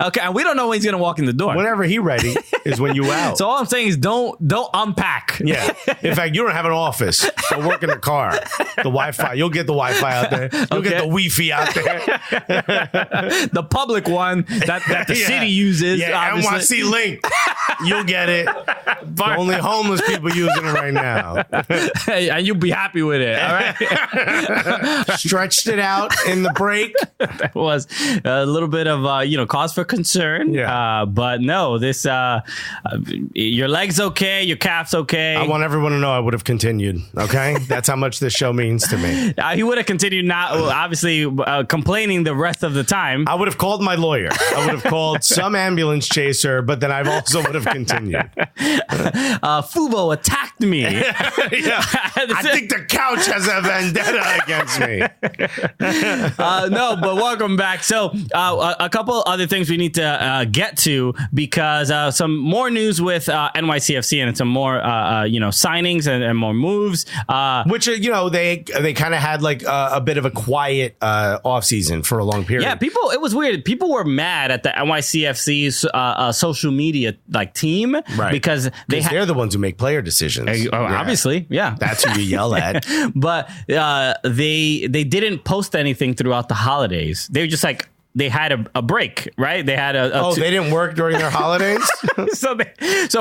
Okay, and we don't know when he's going to walk in the door. Whenever he's ready is when you out. So all I'm saying is don't unpack. Yeah. In fact, you don't have an office. So work in the car. The Wi-Fi. You'll get the Wi-Fi out there. You'll get the Wi-Fi out there. The public one that the city uses. Yeah, NYC Link. You'll get it. The only homeless people using it right now. And you'll be happy with it. All right. Stretched it out in the break. That was a little bit of cause for concern. Yeah. But no, this your leg's okay, your calf's okay. I want everyone to know I would have continued. Okay, that's how much this show means to me. He would have continued, not obviously complaining the rest of the time. I would have called my lawyer. I would have called some ambulance chaser, but then I also would have continued. Fubo attacked me. Yeah. I think the couch has a vendetta against me. No, but welcome back. So a couple other things we need to get to, because some more news with NYCFC and some more signings and more moves. Which they kind of had like a bit of a quiet off season for a long period. Yeah, it was weird. People were mad at the NYCFC's social media team, right? Because they're the ones who make player decisions. Obviously, yeah. That's who you yell at. But they didn't post anything throughout the holidays. They were just like, they had a break, right? They had they didn't work during their holidays? So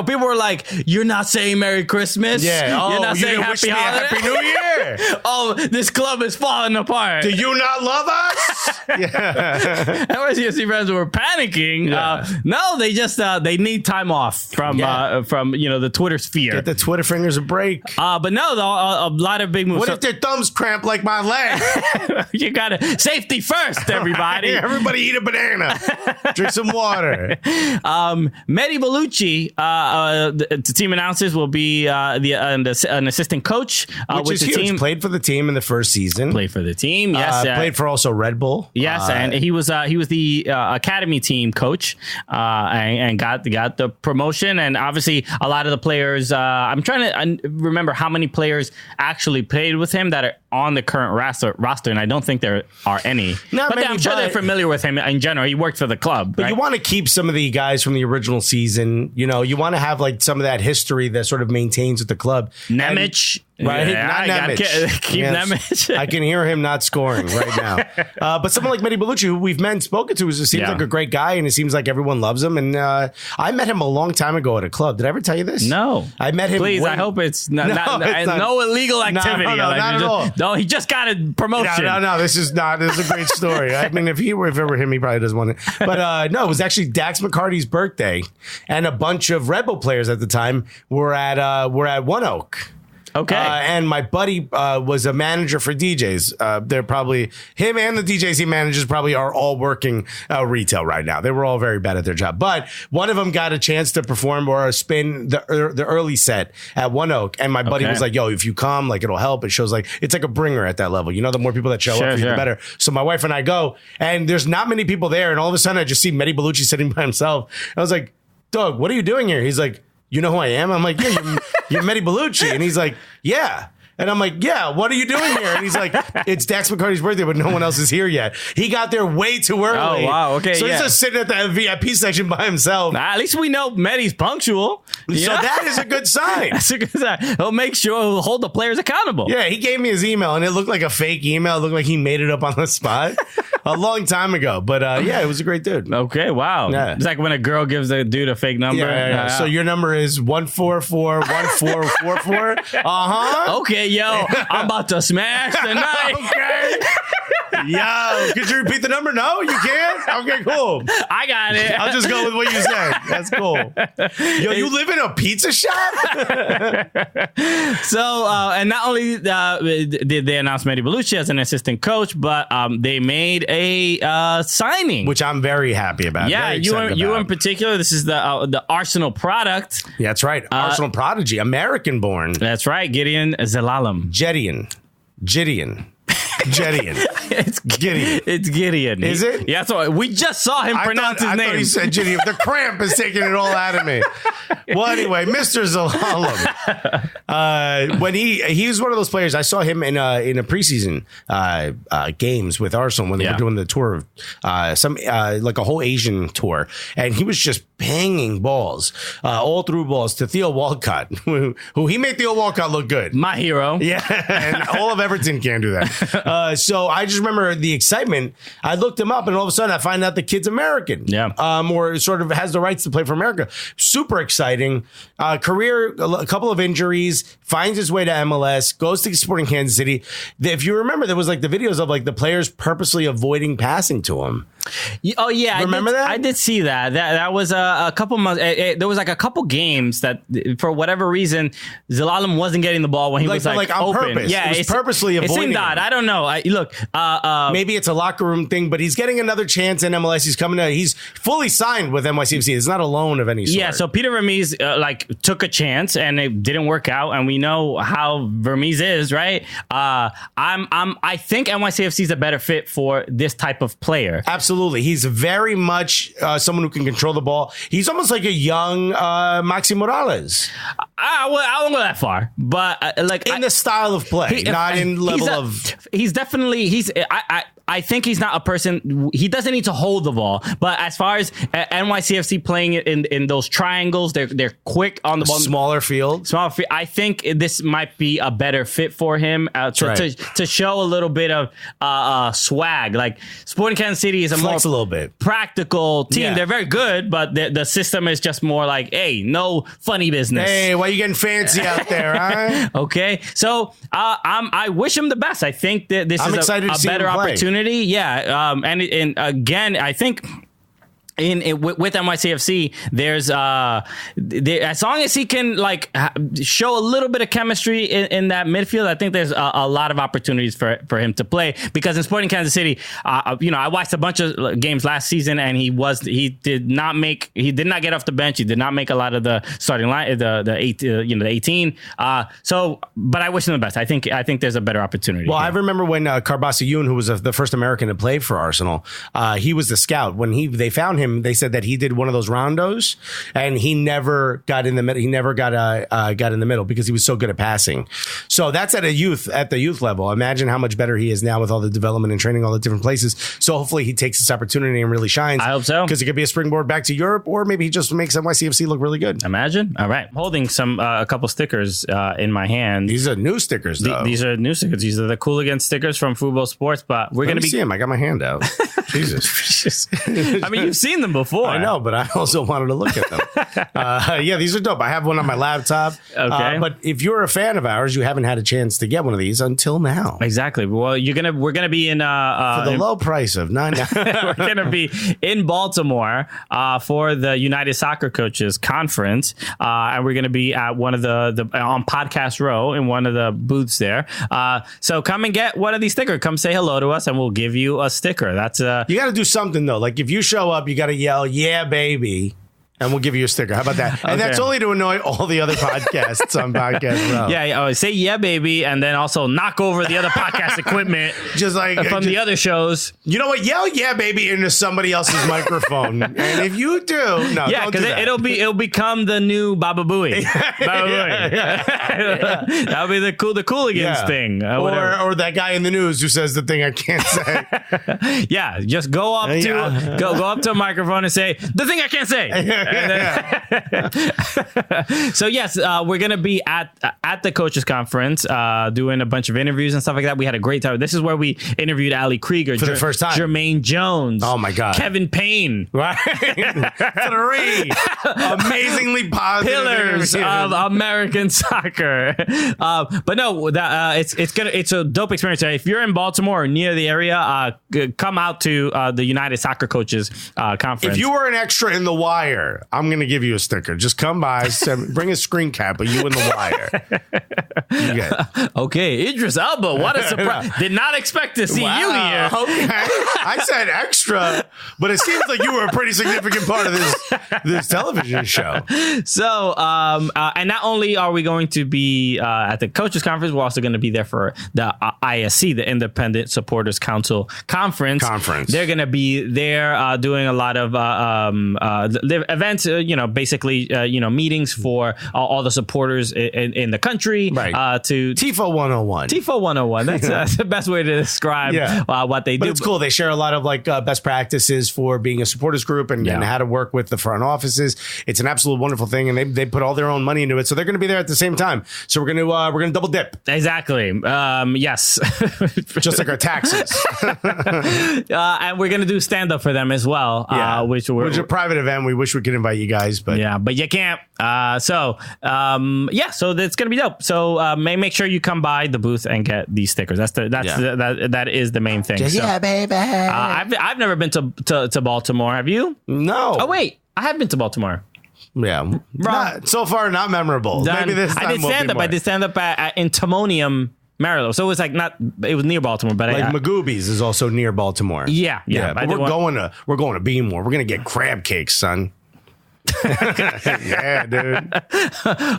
people were like, you're not saying Merry Christmas? Yeah. You're not saying Happy Holiday? Happy New Year? Oh, this club is falling apart. Do you not love us? Yeah. NYCFC fans were panicking. Yeah. No, they just they need time off from the Twitter sphere. Get the Twitter fingers a break. But no, a lot of big moves. What if their thumbs cramp like my leg? You gotta safety first, everybody. Everybody eat a banana. Drink some water. Mehdi Bellucci, the team announces, will be an assistant coach which is the huge. team. Played for the team in the first season. Played for the team, yes. Played for also Red Bull. Yes, and he was the academy team coach and got the promotion. And obviously, a lot of the players. I'm trying to remember how many players actually played with him that are on the current roster, and I don't think there are any. I'm sure they're familiar with him in general. He worked for the club. But right? you want to keep some of the guys from the original season. You want to have like some of that history that sort of maintains with the club. Nemec. Right? Yeah, not Nemec. Keep Nemec. I can hear him not scoring right now. But someone like Mehdi Bellucci, who we've spoken to, seems like a great guy, and it seems like everyone loves him. And I met him a long time ago at a club. Did I ever tell you this? No. I met him. Please, I hope it's not no illegal activity. No, not at all. No, he just got a promotion. No, this is a great story. I mean, if it were him, he probably doesn't want it. But no, it was actually Dax McCarty's birthday, and a bunch of Red Bull players at the time were at One Oak. Okay. And my buddy was a manager for DJs. They're probably, him and the DJs he manages probably are all working retail right now. They were all very bad at their job. But one of them got a chance to perform or spin the early set at One Oak. And my buddy was like, yo, if you come, like, it'll help. It shows like, it's like a bringer at that level. The more people that show up, the better. So my wife and I go, and there's not many people there. And all of a sudden I just see Mehdi Bellucci sitting by himself. I was like, Doug, what are you doing here? He's like, you know who I am? I'm like, yeah, you're Mehdi Bellucci. And he's like, yeah. And I'm like, yeah, what are you doing here? And he's like, it's Dax McCarty's birthday, but no one else is here yet. He got there way too early. Oh, wow. Okay. So he's just sitting at the VIP section by himself. At least we know Mehdi's punctual. So that is a good sign. That's a good sign. He'll make sure he'll hold the players accountable. Yeah, he gave me his email, and it looked like a fake email. It looked like he made it up on the spot a long time ago. But yeah, it was a great dude. Okay, wow. Yeah. It's like when a girl gives a dude a fake number. Yeah. So your number is 1441444. Okay, yo, I'm about to smash tonight. Okay. Yo, could you repeat the number? No, you can't? Okay, cool. I got it. I'll just go with what you said. That's cool. Yo, you live in a pizza shop? So, and not only did they announce Mehdi Bellucci as an assistant coach, but they made a signing. Which I'm very happy about. Yeah, you in particular. This is the Arsenal product. Yeah, that's right. Arsenal prodigy, American born. That's right. Gideon Zelalem. Gideon. It's Gideon. It's Gideon. Is it? Yeah, so we just saw him pronounce his name. I thought he said Gideon. The cramp is taking it all out of me. Well, anyway, Mr. Zelalem. When he was one of those players, I saw him in a preseason games with Arsenal when they were doing the tour of like a whole Asian tour, and he was just banging balls, all through balls to Theo Walcott, who he made Theo Walcott look good. My hero. Yeah, and all of Everton can't do that. So I just just remember the excitement. I looked him up, and all of a sudden I find out the kid's American. Yeah. Or sort of has the rights to play for America. Super exciting. Career, a couple of injuries, finds his way to MLS, goes to Sporting Kansas City. If you remember, there was like the videos of like the players purposely avoiding passing to him. Oh yeah, remember that? I did see that. That was a couple months. There was like a couple games that, for whatever reason, Zelalem wasn't getting the ball when he was like on open. purpose. Yeah, it was purposely avoiding. It seemed odd. I don't know. Look, maybe it's a locker room thing, but he's getting another chance in MLS. He's coming out. He's fully signed with NYCFC. It's not a loan of any sort. Yeah. So Peter Vermes took a chance and it didn't work out, and we know how Vermes is, right? I think NYCFC is a better fit for this type of player. Absolutely. He's very much someone who can control the ball. He's almost like a young Maxi Morales. I won't go that far, but in the style of play, not in level of. He's definitely I think he's not a person. He doesn't need to hold the ball, but as far as NYCFC playing it in those triangles, they're quick on the ball. Smaller field. I think this might be a better fit for him to show a little bit of swag. Like Sporting Kansas City is a little bit practical team. Yeah. They're very good, but the system is just more like, hey, no funny business. Hey, why are you getting fancy out there? Huh? Okay, so I wish him the best. I think that this is a better opportunity. Yeah, and again, I think with NYCFC, there's as long as he can show a little bit of chemistry in that midfield, I think there's a lot of opportunities for him to play. Because in Sporting Kansas City, I watched a bunch of games last season, and he did not get off the bench. He did not make a lot of the starting line, the 18. But I wish him the best. I think there's a better opportunity. Well, here. I remember when Carbassi-Youn, who was the first American to play for Arsenal, he was the scout. When they found him, they said that he did one of those roundos, and he never got in the middle. He never got in the middle because he was so good at passing. So that's at the youth level. Imagine how much better he is now with all the development and training, all the different places. So hopefully he takes this opportunity and really shines. I hope so, because it could be a springboard back to Europe, or maybe he just makes NYCFC look really good. Imagine. All right, I'm holding a couple stickers in my hand. These are new stickers, though. These are new stickers. These are the Cooligan stickers from Football Sports. But we're going to see them. I got my hand out. Jesus. I mean, you've seen them before. I know, but I also wanted to look at them. Yeah, these are dope. I have one on my laptop. Okay. But if you're a fan of ours, you haven't had a chance to get one of these until now. Exactly. Well, we're gonna be in for the low price of $9. We're gonna be in Baltimore for the United Soccer Coaches Conference, and we're gonna be at one of the on Podcast Row in one of the booths there. So come and get one of these stickers. Come say hello to us, and we'll give you a sticker. That's you got to do something though. Like if you show up, you got to yell, "Yeah, baby." And we'll give you a sticker. How about that? And that's only to annoy all the other podcasts on Podcast Row. Yeah, say yeah, baby, and then also knock over the other podcast equipment just from the other shows. You know what? Yell yeah, baby into somebody else's microphone. And if you do, no, yeah, because it'll become the new Baba Booey. Baba Booey. That'll be the Cooligans thing. Or that guy in the news who says the thing I can't say. Yeah, just go up to go up to a microphone and say the thing I can't say. So yes, we're gonna be at the coaches conference doing a bunch of interviews and stuff like that. We had a great time. This is where we interviewed Ali Krieger for the first time, Jermaine Jones, oh my god, Kevin Payne, right? 3 amazingly positive pillars of American soccer. But no, it's a dope experience. If you're in Baltimore or near the area, come out to the United Soccer Coaches Conference. If you were an extra in The Wire, I'm going to give you a sticker. Just come by, bring a screen cap of you in The Wire. Okay, Idris Elba, what a surprise. Did not expect to see you here. Okay. I said extra, but it seems like you were a pretty significant part of this television show. So, and not only are we going to be at the Coaches Conference, we're also going to be there for the ISC, the Independent Supporters Council Conference. They're going to be there doing a lot of events, basically, meetings for all the supporters in the country. Right. To Tifo 101. Tifo 101. That's the best way to describe what they do. But it's cool. They share a lot of like best practices for being a supporters group and how to work with the front offices. It's an absolute wonderful thing, and they put all their own money into it, so they're going to be there at the same time. So we're going to double dip. Exactly. Yes. Just like our taxes. And we're going to do stand up for them as well. Which is a private event. We wish we could invite you guys, but you can't. So that's going to be dope. So make sure you come by the booth and get these stickers. That is the main thing. Baby. I've never been to Baltimore. Have you? No. Oh wait, I have been to Baltimore. Yeah, so far not memorable. Maybe this time I did stand up. I did stand up in Timonium, Maryland. So it was like it was near Baltimore, but Magoobies is also near Baltimore. Yeah. But we're going to Beanmore. We're gonna get crab cakes, son. Yeah, dude.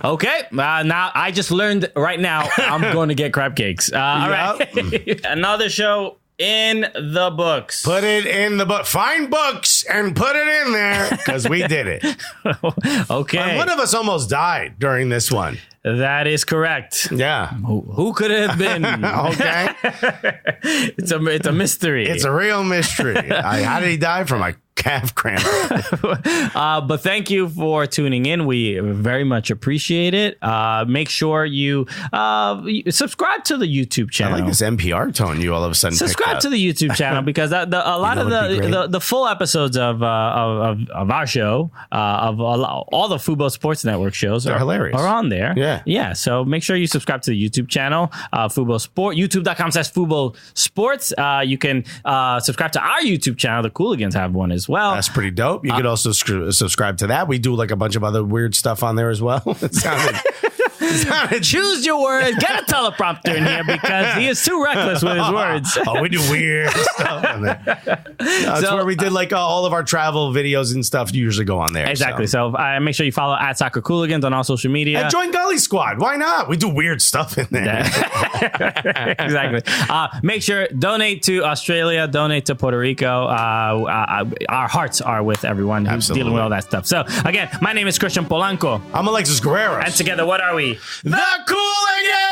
Okay. Now I just learned right now I'm going to get crab cakes. All right. Another show in the books. Put it in the book. Find books and put it in there because we did it. Okay. One of us almost died during this one. That is correct. Yeah. Who could it have been? Okay. It's a mystery. It's a real mystery. How did he die from a calf cramp? But thank you for tuning in. We very much appreciate it. Make sure you subscribe to the YouTube channel. I like this NPR tone you all of a sudden subscribe to the YouTube channel because a lot of the full episodes of our show, of all the Fubo Sports Network shows are hilarious. Are on there. Yeah. So make sure you subscribe to the YouTube channel, Fubo Sport, youtube.com/Fubo Sports. You can subscribe to our YouTube channel. The Cooligans have one as well. That's pretty dope. You could also subscribe to that. We do like a bunch of other weird stuff on there as well. It sounded choose your words. Get a teleprompter in here because he is too reckless with his words. We do weird stuff on there. That's where we did like all of our travel videos and stuff. You usually go on there. Exactly. So make sure you follow @SoccerCooligans on all social media. And join Gully Squad. Why not? We do weird stuff in there. Exactly. Make sure donate to Australia, donate to Puerto Rico. Our hearts are with everyone who's dealing with all that stuff. So again, my name is Christian Polanco. I'm Alexis Guerrero. And together, what are we? The Cooligans!